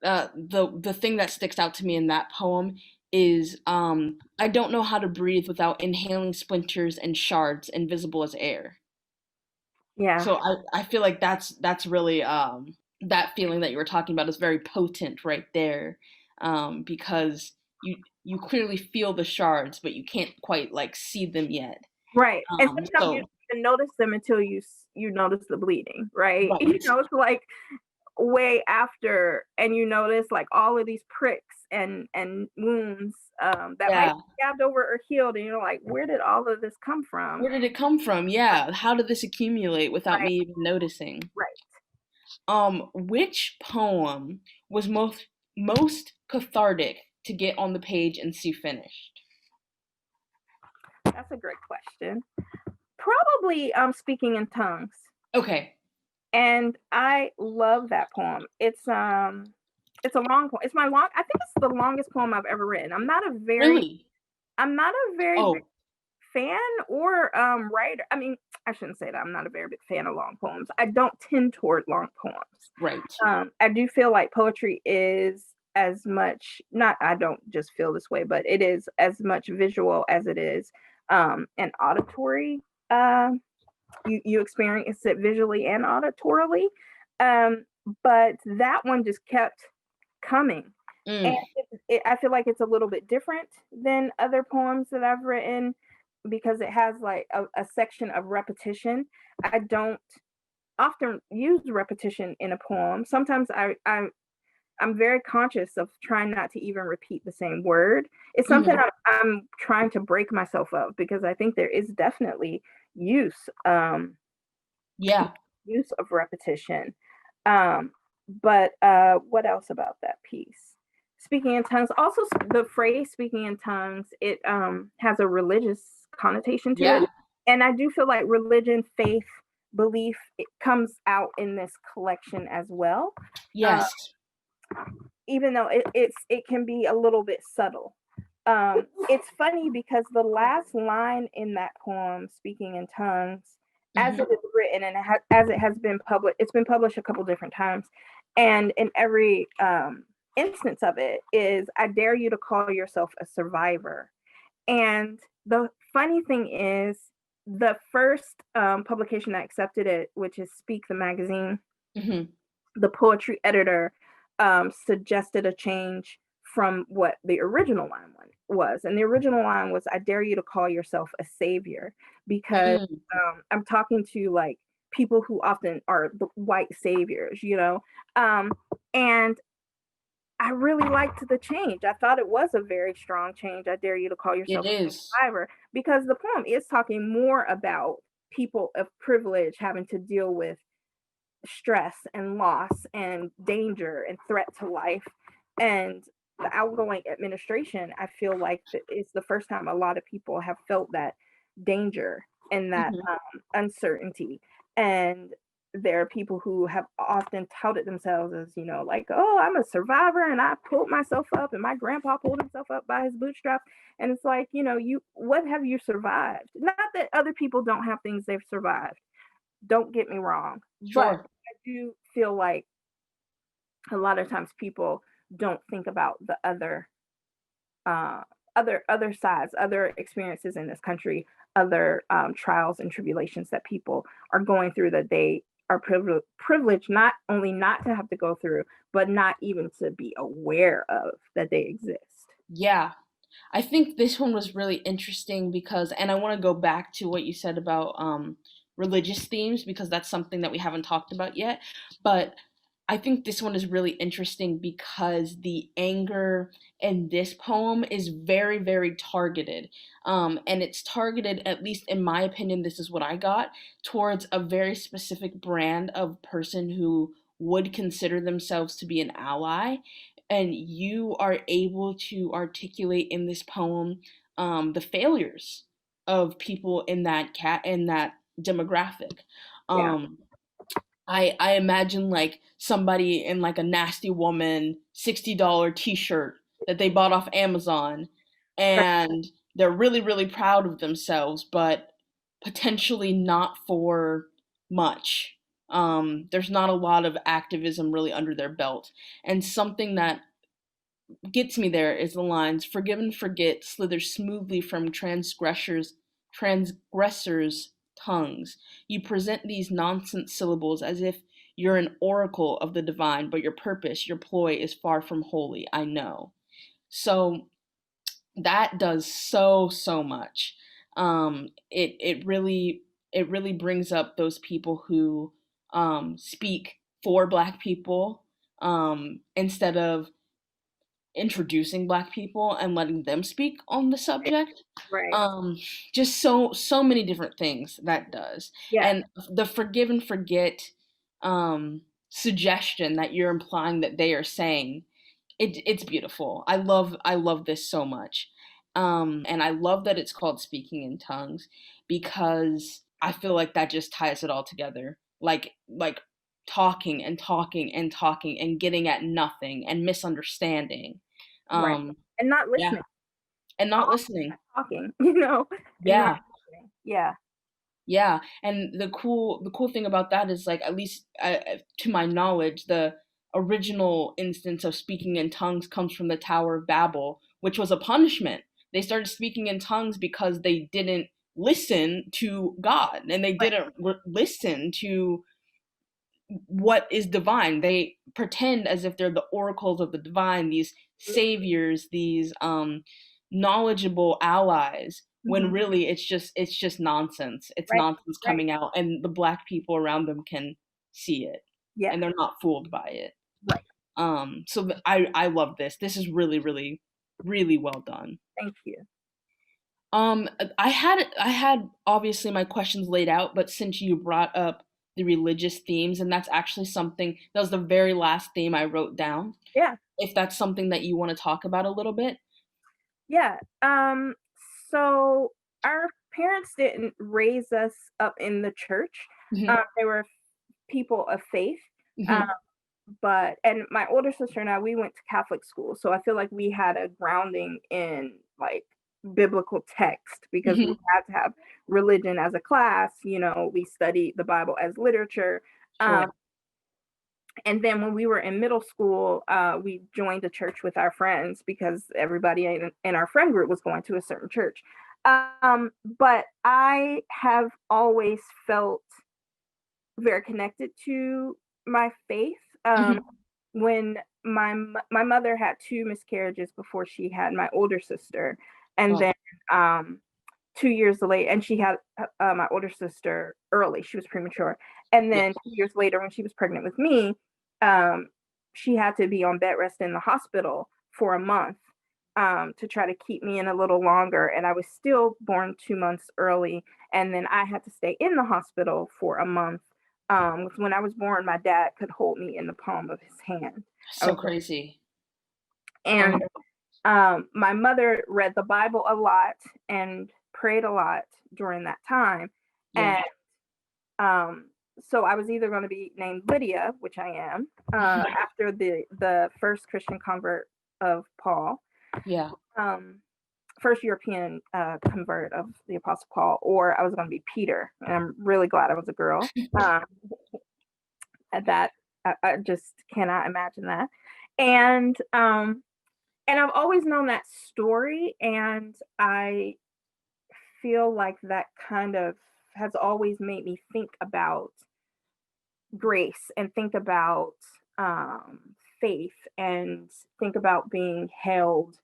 The thing that sticks out to me in that poem is I don't know how to breathe without inhaling splinters and shards invisible as air. Yeah. So I feel like that's really that feeling that you were talking about is very potent right there, because you clearly feel the shards, but you can't quite like see them yet. Right. And sometimes you So don't even notice them until you notice the bleeding, right? right, It's like way after, and you notice like all of these pricks and wounds that might yeah. be scabbed over or healed, and you're like, where did all of this come from? Where did it come from? Yeah. How did this accumulate without Right, me even noticing? right. Which poem was most cathartic to get on the page and see finished? That's a great question. Probably Speaking in Tongues. Okay. And I love that poem. It's a long poem. I think it's the longest poem I've ever written. Really? I'm not a very big Oh, fan or writer. I mean, I shouldn't say that. I'm not a very big fan of long poems. I don't tend toward long poems. right. I do feel like poetry is as much, not, I don't just feel this way, but it is as much visual as it is an auditory. Uh, you experience it visually and auditorily. Um, but that one just kept coming. And Mm, I feel like it's a little bit different than other poems that I've written because it has like a section of repetition. I don't often use repetition in a poem. Sometimes I'm very conscious of trying not to even repeat the same word. It's something mhm. I'm trying to break myself of because I think there is definitely use um, Yeah. use of repetition. Um, but what else about that piece? Speaking in tongues, also the phrase speaking in tongues, it has a religious connotation to it. Yeah. And I do feel like religion, faith, belief, it comes out in this collection as well. Uh, Yes. even though it can be a little bit subtle. It's funny because the last line in that poem, "Speaking in Tongues," as Hmm. it is written and as it has been published, it's been published a couple different times, and in every instance of it is, "I dare you to call yourself a survivor." And the funny thing is, the first publication that accepted it, which is Speak the magazine, Hmm. the poetry editor suggested a change from what the original line was. And the original line was, "I dare you to call yourself a savior," because Mm. I'm talking to like people who often are the white saviors, you know? Um, and I really liked the change. I thought it was a very strong change. "I dare you to call It yourself a is. survivor," because the poem is talking more about people of privilege having to deal with stress and loss and danger and threat to life. And the outgoing administration, I feel like it's the first time a lot of people have felt that danger and that Hmm. uncertainty. And there are people who have often touted themselves as, like, "Oh, I'm a survivor and I pulled myself up and my grandpa pulled himself up by his bootstraps." And it's like, what have you survived? Not that other people don't have things they've survived. Don't get me wrong. But Sure. I do feel like a lot of times people don't think about the uh, other sides, other experiences in this country, other trials and tribulations that people are going through that they are privileged not only not to have to go through, but not even to be aware of that they exist. Yeah. I think this one was really interesting because, and I want to go back to what you said about religious themes because that's something that we haven't talked about yet. But I think this one is really interesting because the anger in this poem is very, very targeted. And it's targeted, at least in my opinion, this is what I got, towards a very specific brand of person who would consider themselves to be an ally. And you are able to articulate in this poem the failures of people in that demographic. Yeah, Um, I imagine like somebody in like a nasty woman $60 t-shirt that they bought off Amazon and they're really really proud of themselves but potentially not for much. There's not a lot of activism really under their belt. And something that gets me there is the lines, "Forgive and forget slither smoothly from transgressors' tongues. You present these nonsense syllables as if you're an oracle of the divine, but your purpose, your ploy is far from holy, I know." So that does so much. It really brings up those people who speak for Black people, instead of introducing Black people and letting them speak on the subject. Right. Um, just so many different things that does. Yeah. And the forgive and forget suggestion that you're implying that they are saying, it's beautiful. I love this so much. And I love that it's called speaking in tongues, because I feel like that just ties it all together. Like talking and talking and talking and getting at nothing and misunderstanding. Right. Um, And not yeah, listening. and not listening. Talking, you know, and not Yeah, listening. Yeah. yeah. And the cool thing about that is, like, at least to my knowledge, the original instance of speaking in tongues comes from the Tower of Babel, which was a punishment. They started speaking in tongues because they didn't listen to God, and they Right. didn't listen to what is divine. They pretend as if they're the oracles of the divine, these saviors, these knowledgeable allies, when Mhm. really it's just nonsense. It's Right. nonsense Right. coming out, and the Black people around them can see it, Yeah. and they're not fooled by it. Right. I love this. This is really well done. Thank you. Um, I had obviously my questions laid out, but since you brought up the religious themes, and that's actually something that was the very last theme I wrote down. Yeah. If that's something that you want to talk about a little bit. Yeah. So our parents didn't raise us up in the church. Hmm. They were people of faith. Um, Hmm. but and my older sister and I, we went to Catholic school, so I feel like we had a grounding in like biblical text because we Hmm. had to have religion as a class. We studied the Bible as literature. Um, Sure. and then when we were in middle school, we joined a church with our friends because everybody in our friend group was going to a certain church. But I have always felt very connected to my faith. Hmm. When my mother had two miscarriages before she had my older sister, and Oh, then 2 years later, and she had my older sister early. She was premature, and yeah. then 2 years later, when she was pregnant with me, um, she had to be on bed rest in the hospital for a month to try to keep me in a little longer. And I was still born 2 months early, and then I had to stay in the hospital for a month. When I was born, my dad could hold me in the palm of his hand. I So was, crazy. Oh, and my mother read the Bible a lot and prayed a lot during that time. yeah. And um, so I was either going to be named Lydia, which I am, after the first Christian convert of Paul, Yeah. um, first European convert of the Apostle Paul, or I was going to be Peter. And I'm really glad I was a girl. That I just cannot imagine that. And I've always known that story, and I feel like that kind of has always made me think about grace and think about faith and think about being held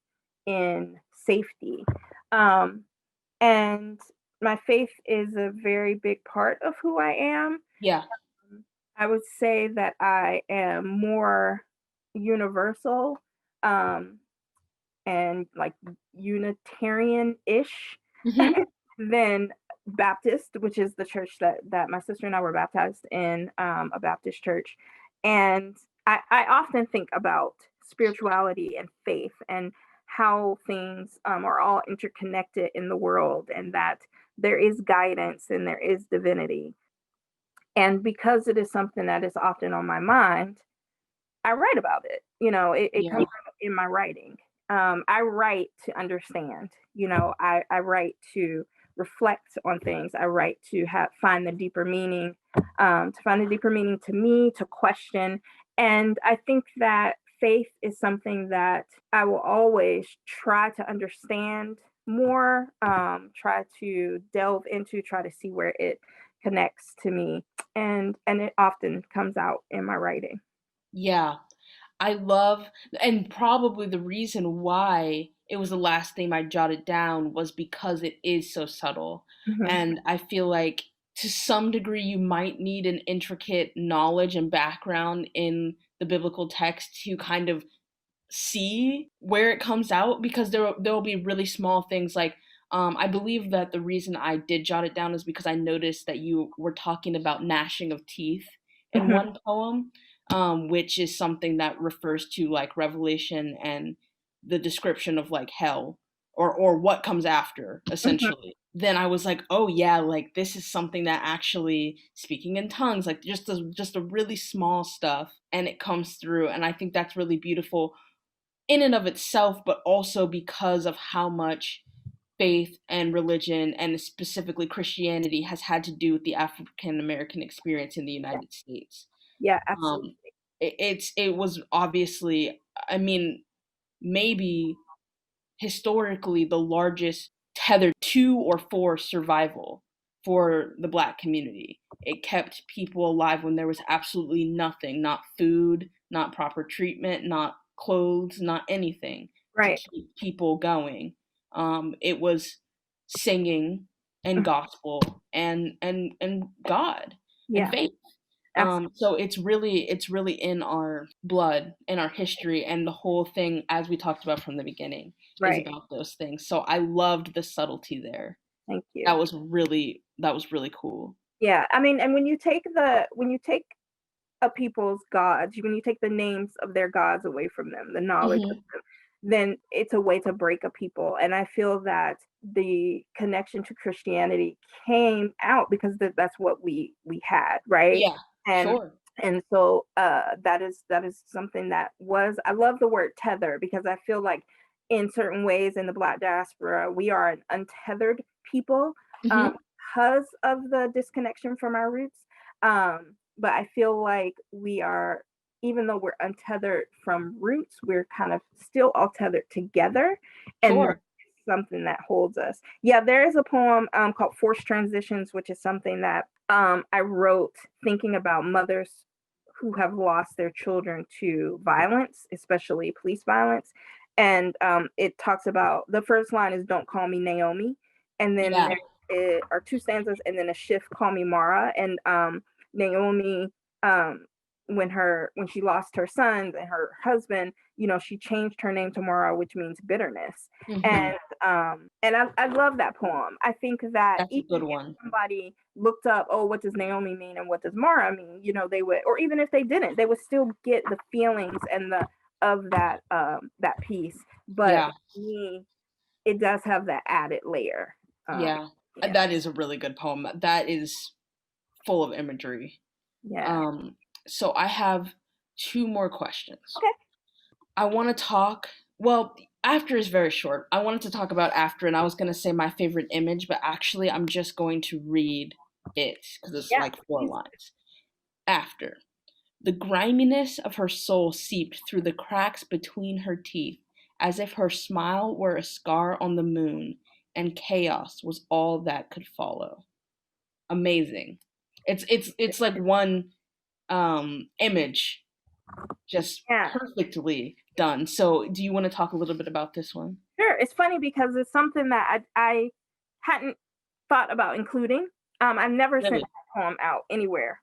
in safety. Um, and my faith is a very big part of who I am. Yeah. I would say that I am more universal um, and like Unitarian ish Hmm. than Baptist, which is the church that my sister and I were baptized in, a Baptist church. And I often think about spirituality and faith and how things are all interconnected in the world, and that there is guidance and there is divinity. And because it is something that is often on my mind, I write about it. It comes Yeah. out in my writing. I write to understand. I write to reflect on things. I write to find the deeper meaning, to find the deeper meaning to me, to question. And I think that faith is something that I will always try to understand more, try to delve into, try to see where it connects to me, and it often comes out in my writing. Yeah. I love, and probably the reason why it was the last thing I jotted down was because it is so subtle. Mhm. And I feel like to some degree you might need an intricate knowledge and background in the biblical text to kind of see where it comes out, because there'll be really small things like I believe that the reason I did jot it down is because I noticed that you were talking about gnashing of teeth in Mhm. one poem, which is something that refers to like Revelation and the description of like hell, or what comes after Mhm. essentially. Then I was like, oh yeah, like this is something that actually speaking in tongues, like just a really small stuff, and it comes through, and I think that's really beautiful in and of itself, but also because of how much faith and religion, and specifically Christianity, has had to do with the African American experience in the Yeah. United States. Yeah, absolutely. Um, it was obviously, I mean, maybe historically the largest tethered to or for survival for the Black community. It kept people alive when there was absolutely nothing, not food, not proper treatment, not clothes, not anything to Right. keep people going. It was singing and Mhm. gospel and God and Yeah, faith. absolutely. So it's really in our blood, in our history, and the whole thing, as we talked about from the beginning, is Right. about those things. So I loved the subtlety there. Thank you. That was really cool. Yeah, I mean, and when you take a people's gods, when you take the names of their gods away from them, the knowledge of Hmm. them, then it's a way to break a people. And I feel that the connection to Christianity came out because that's what we had, right? Yeah, And sure. so that is something that was, I love the word tether because I feel like in certain ways in the Black diaspora we are an untethered people, um, Hmm. because of the disconnection from our roots. But I feel like we are, even though we're untethered from roots, we're kind of still all tethered together, and that's Sure. something that holds us. Yeah, there is a poem called Forced Transitions, which is something that I wrote thinking about mothers who have lost their children to violence, especially police violence. And it talks about, the first line is "Don't call me Naomi," and then Yeah. there are two stanzas, and then a shift, "Call me Mara." And Naomi, um, when she lost her sons and her husband, she changed her name to Mara, which means bitterness. Hmm. And I love that poem. I think that That's a even good if one. somebody looked up, oh, what does Naomi mean and what does Mara mean, they would, or even if they didn't, they would still get the feelings and the of that piece. But Yeah. for me, it does have that added layer. Um, Yeah. yeah, That is a really good poem. That is full of imagery. yeah. Um, so I have two more questions. Okay. I want to talk, well, after is very short. I wanted to talk about after, and I was going to say my favorite image, but actually I'm just going to read it because it's Yeah. like four lines. After. The griminess of her soul seeped through the cracks between her teeth, as if her smile were a scar on the moon, and chaos was all that could follow. Amazing. It's like one image, just Yeah. perfectly done. So, do you want to talk a little bit about this one? Sure. It's funny because it's something that I hadn't thought about including. I've never sent Really? that poem out anywhere.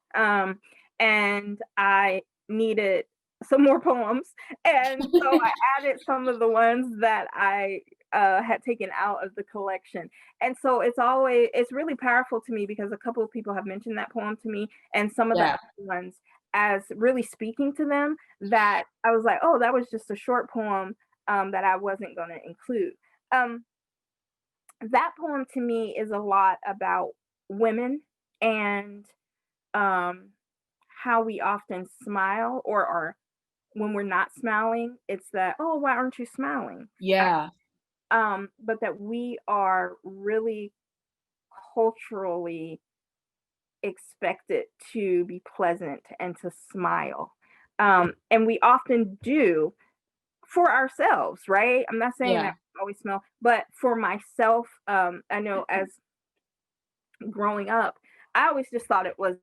And I needed some more poems. And so I added some of the ones that I had taken out of the collection. And so it's really powerful to me because a couple of people have mentioned that poem to me, and some of the Yeah. other ones as really speaking to them, that I was like, oh, that was just a short poem that I wasn't going to include. Um, that poem to me is a lot about women and um, how we often smile, or are, when we're not smiling, it's that, oh, why aren't you smiling? Yeah. But that we are really culturally expected to be pleasant and to smile. And we often do for ourselves, right? I'm not saying Yeah. that I always smell, but for myself, I know as growing up, I always just thought it was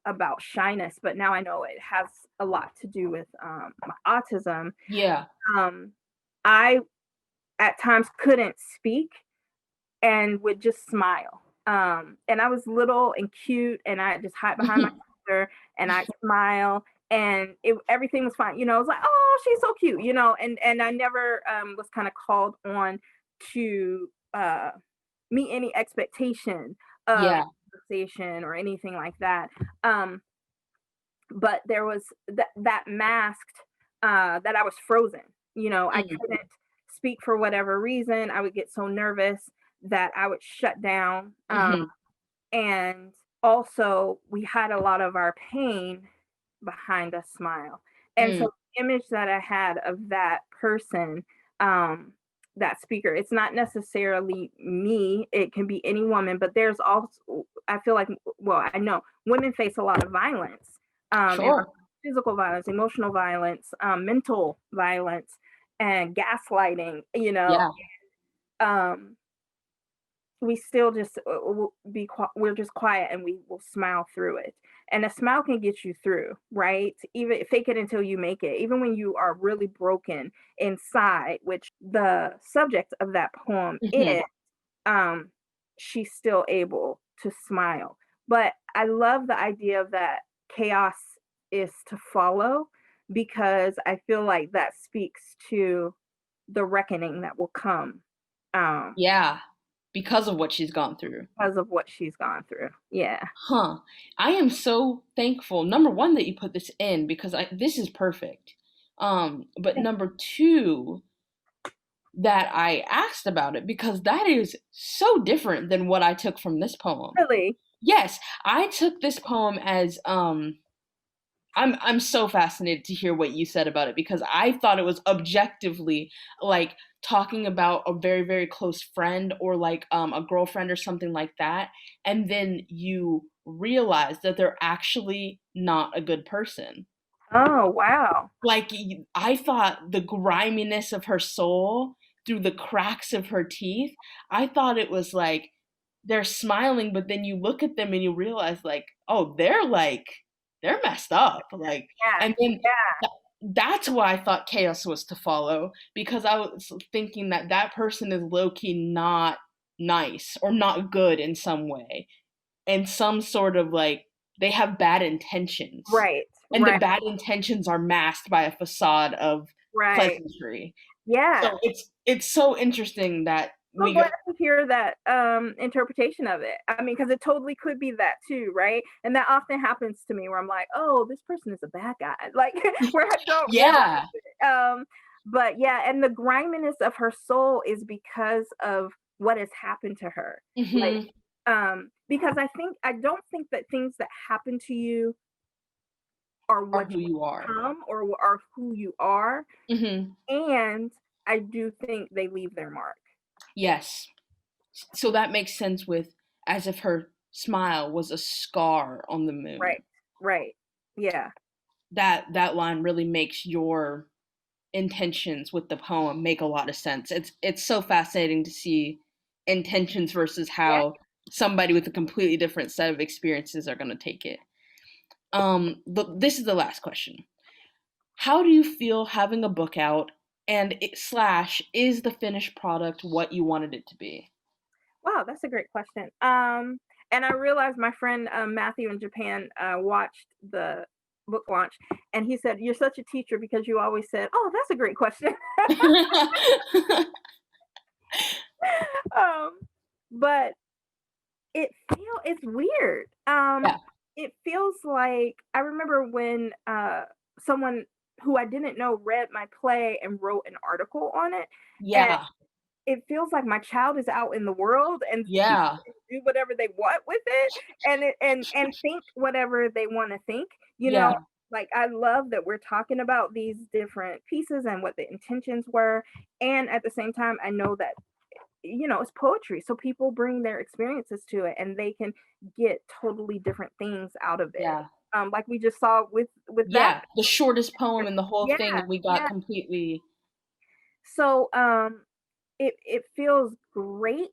about shyness, but now I know it has a lot to do with my autism. Yeah. Um, I at times couldn't speak and would just smile. And I was little and cute, and I just hide behind my sister, and I smile, and everything was fine. I was like, oh, she's so cute, and I never was kind of called on to meet any expectation of Yeah. conversation or anything like that. But there was that masked that I was frozen. I Mm. couldn't speak for whatever reason. I would get so nervous that I would shut down. Mhm. And also, we had a lot of our pain behind a smile. And Mm. so, the image that I had of that person, that speaker, it's not necessarily me, it can be any woman, but there's also, I feel like, well, I know women face a lot of violence, and Sure. physical violence, emotional violence, mental violence, and gaslighting, Yeah. um, we still just we're just quiet and we will smile through it, and a smile can get you through, right? Even fake it until you make it, even when you are really broken inside, which the subject of that poem Mhm. is. um she's still able to smile, but I love the idea of that chaos is to follow, because I feel like that speaks to the reckoning that will come, um Yeah. Because of what she's gone through. because of what she's gone through. Yeah. Huh. I am so thankful, number 1, that you put this in because this is perfect. But Yeah. number 2, that I asked about it because that is so different than what I took from this poem. Really? Yes, I took this poem as I'm so fascinated to hear what you said about it because I thought it was objectively like talking about a very, very close friend or like a girlfriend or something like that. And then you realize that they're actually not a good person. Oh, wow. Like I thought the griminess of her soul through the cracks of her teeth, I thought it was like they're smiling, but then you look at them and you realize like, oh, they're messed up. Like, Yeah. and then Yeah. that's why I thought chaos was to follow because I was thinking that that person is low key not nice or not good in some way, and some sort of like they have bad intentions, Right. and the Right. bad intentions are masked by a facade of Right. pleasantry. Yeah. So it's so interesting that So we glad got to hear that interpretation of it. I mean, because it totally could be that too, right? And that often happens to me where I'm like, oh, this person is a bad guy. Like where I don't realize yeah. it. But yeah, and the griminess of her soul is because of what has happened to her. Like, Mhm. because I don't think that things that happen to you are Are what who you you are. become or are who you are. Mhm. And I do think they leave their mark. Yes. So that makes sense with as if her smile was a scar on the moon. Right. Right. Yeah. That line really makes your intentions with the poem make a lot of sense. It's so fascinating to see intentions versus Yeah. how somebody with a completely different set of experiences are going to take it. But this is the last question. How do you feel having a book out and slash is the finished product what you wanted it to be? Wow, that's a great question. And I realized my friend Matthew in Japan watched the book launch, and he said, "You're such a teacher because you always said, oh, that's a great question." um, but it's weird. Yeah. It feels like I remember when someone who I didn't know read my play and wrote an article on it, and Yeah. it feels like my child is out in the world and people Yeah. can do whatever they want with it, and think whatever they want to think, Yeah. like I love that we're talking about these different pieces and what the intentions were, and at the same time I know that it's poetry, so people bring their experiences to it and they can get totally different things out of it, Yeah. like we just saw with that. Yeah. The shortest poem in the whole Yeah. thing and we got Yeah. completely So it feels great.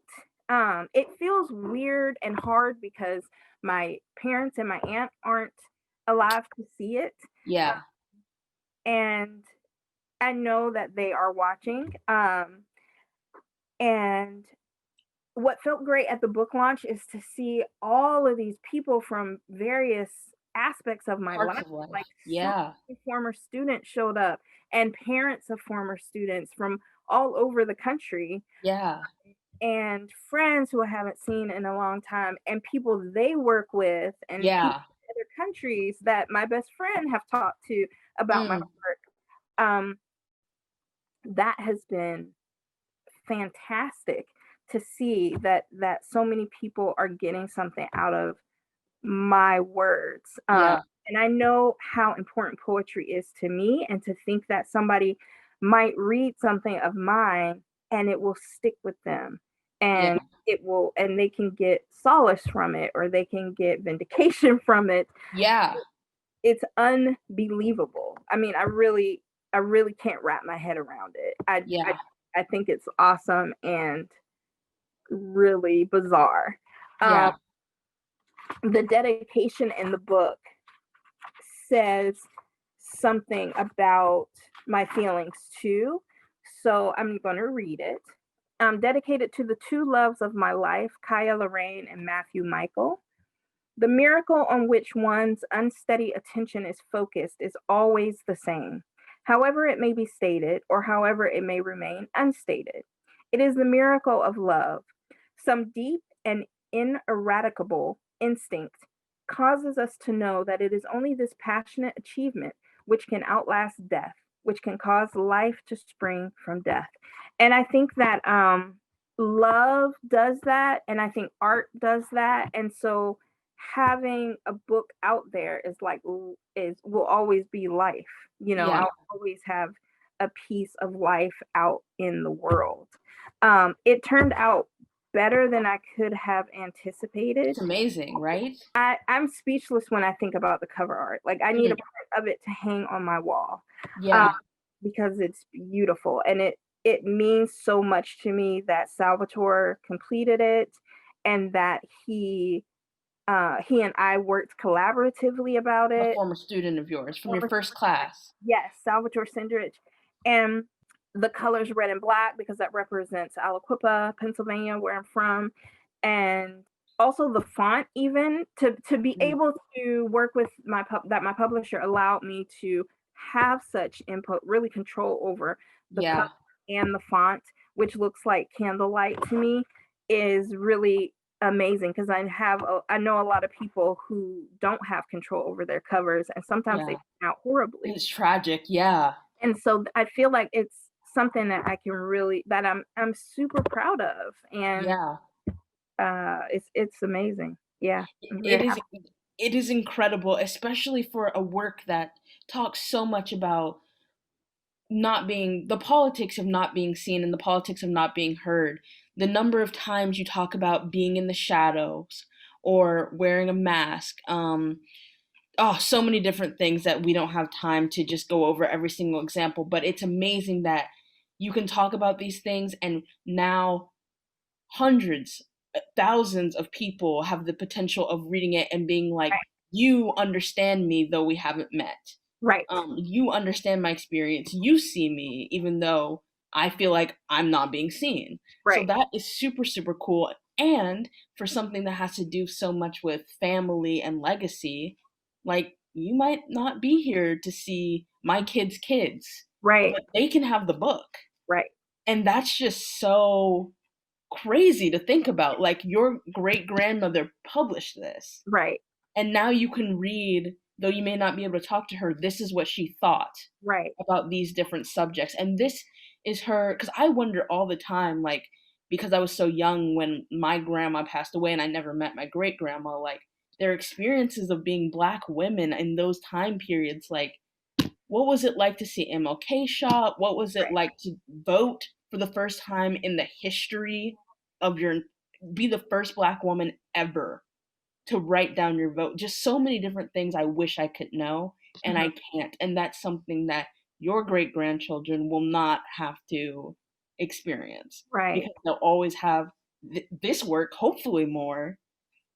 it feels weird and hard because my parents and my aunt aren't alive to see it. Yeah. And I know that they are watching. And what felt great at the book launch is to see all of these people from various aspects of my Parts life. of life. Like so Yeah. many former students showed up and parents of former students from all over the country Yeah. and friends who I haven't seen in a long time and people they work with and people Yeah. in other countries that my best friend have talked to about my Mm. work. Um, that has been fantastic to see that so many people are getting something out of my words. Yeah. And I know how important poetry is to me, and to think that somebody might read something of mine and it will stick with them, Yeah. and and they can get solace from it, or they can get vindication from it. Yeah. It's unbelievable. I mean, I really can't wrap my head around it. Yeah. I think it's awesome and really bizarre. Um, Yeah. the dedication in the book says something about my feelings too. So I'm going to read it. Dedicated to the two loves of my life, Kaya Lorraine and Matthew Michael. The miracle on which one's unsteady attention is focused is always the same, however it may be stated, or however it may remain unstated. It is the miracle of love. Some deep and ineradicable instinct causes us to know that it is only this passionate achievement which can outlast death, which can cause life to spring from death. And I think that love does that, and I think art does that. And so having a book out there is like is will always be life. You know, Yeah. I'll always have a piece of life out in the world. It turned out better than I could have anticipated. It's amazing, right? I'm speechless when I think about the cover art. Like I need a Mm. print of it to hang on my wall, um, Yeah. because it's beautiful, and it means so much to me that Salvatore completed it, and that he and I worked collaboratively about A it. former student of yours from your first class. Yes, Salvatore Sindrich. And the colors red and black because that represents Aliquippa, Pennsylvania, where I'm from. And also the font, even to be Mm. able to work with my publisher allowed me to have such input, really control over the color Yeah. and the font, which looks like candlelight to me, is really amazing because I know a lot of people who don't have control over their covers, and sometimes they Yeah. turn out horribly. It's tragic. Yeah. And so I feel like it's something that I can really that I'm super proud of, and Yeah. it's amazing. Yeah, I'm It very is happy. it is incredible, especially for a work that talks so much about not being the politics of not being seen and the politics of not being heard. The number of times you talk about being in the shadows or wearing a mask, oh, so many different things that we don't have time to just go over every single example. But it's amazing that you can talk about these things, and now hundreds, thousands of people have the potential of reading it and being like, Right, you understand me, though we haven't met. right, You understand my experience. You see me, even though I feel like I'm not being seen. So right, that is super, super cool. And for something that has to do so much with family and legacy, like you might not be here to see my kids' kids, right, but they can have the book. right, And that's just so crazy to think about. Like your great grandmother published this, right, and now you can read, though you may not be able to talk to her, this is what she thought right, about these different subjects. And this is her, because I wonder all the time, like, because I was so young when my grandma passed away and I never met my great grandma, like, their experiences of being Black women in those time periods, like, what was it like to see MLK shop? What was it right, like to vote for the first time in the history of your, be the first Black woman ever to write down your vote? Just so many different things I wish I could know, and mhm, I can't. And that's something that your great grandchildren will not have to experience right, because they'll always have this work, hopefully more,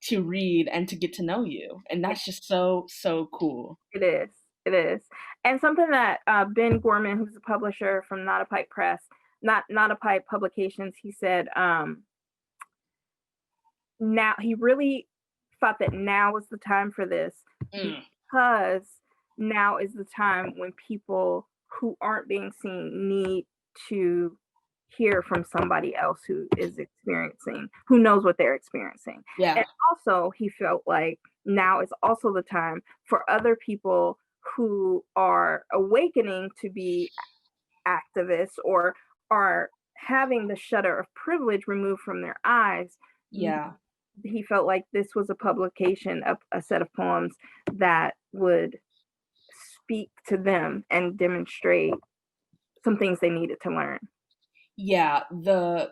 to read and to get to know you. And that's just so, so cool. It is. It is. And something that Ben Gorman, who's a publisher from Not a Pipe Press, Not a Pipe Publications, he said now he really thought that now was the time for this because now is the time when people who aren't being seen need to hear from somebody else who is experiencing, who knows what they're experiencing. Yeah. And also, he felt like now is also the time for other people who are awakening to be activists or are having the shutter of privilege removed from their eyes. Yeah. He felt like this was a publication of a set of poems that would speak to them and demonstrate some things they needed to learn. Yeah, the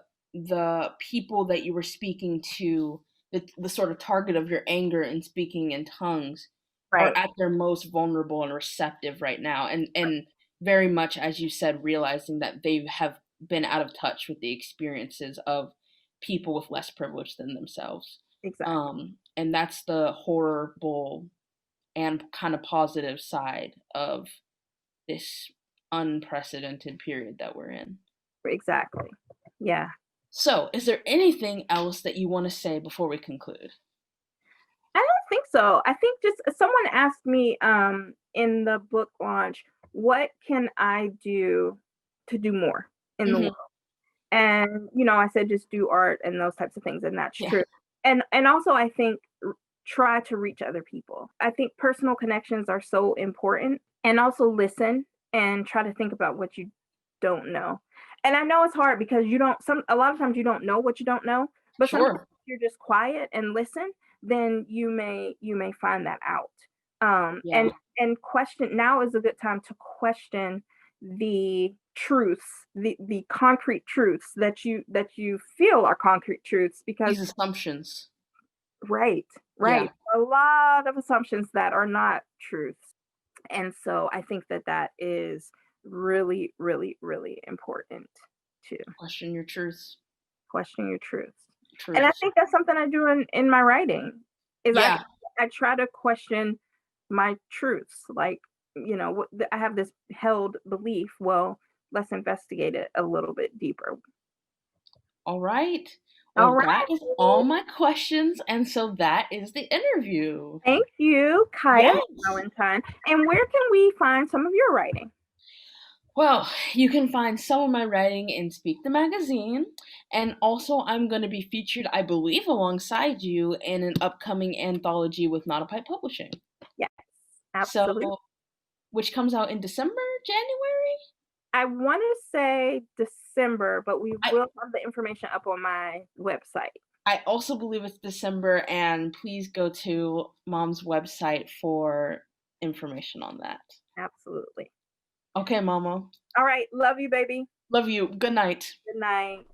people that you were speaking to, the sort of target of your anger and speaking in tongues, Right. are at their most vulnerable and receptive right now, and very much, as you said, realizing that they have been out of touch with the experiences of people with less privilege than themselves. Exactly. And that's the horrible and kind of positive side of this unprecedented period that we're in. Exactly. Yeah. So, is there anything else that you want to say before we conclude? I don't think so. I think just someone asked me in the book launch, what can I do to do more in the world? And I said just do art and those types of things, and that's true. And also I think try to reach other people. I think personal connections are so important, and also listen and try to think about what you don't know. And I know it's hard because a lot of times you don't know what you don't know, but sometimes if you're just quiet and listen, then you may find that out. And question, now is a good time to question the truths, the concrete truths that you feel are concrete truths, because These assumptions. right. Yeah. A lot of assumptions that are not truths. And so I think that is really, really, really important to Question your truths. question your truths. And I Truths. think that's something I do in my writing, is Yeah. I try to question my truths. Like, I have this held belief. Well, let's investigate it a little bit deeper. All right. All Well, right. that is all my questions, and so that is the interview. Thank you, Kaya Yes. Valentine. And where can we find some of your writing? Well, you can find some of my writing in Speak the Magazine, and also I'm going to be featured, I believe, alongside you in an upcoming anthology with Not a Pipe Publishing. Yes, absolutely. So, which comes out in December, January? I want to say December, but we will have the information up on my website. I also believe it's December, and please go to Mom's website for information on that. Absolutely. Okay, Mama. All right. Love you, baby. Love you. Good night. Good night.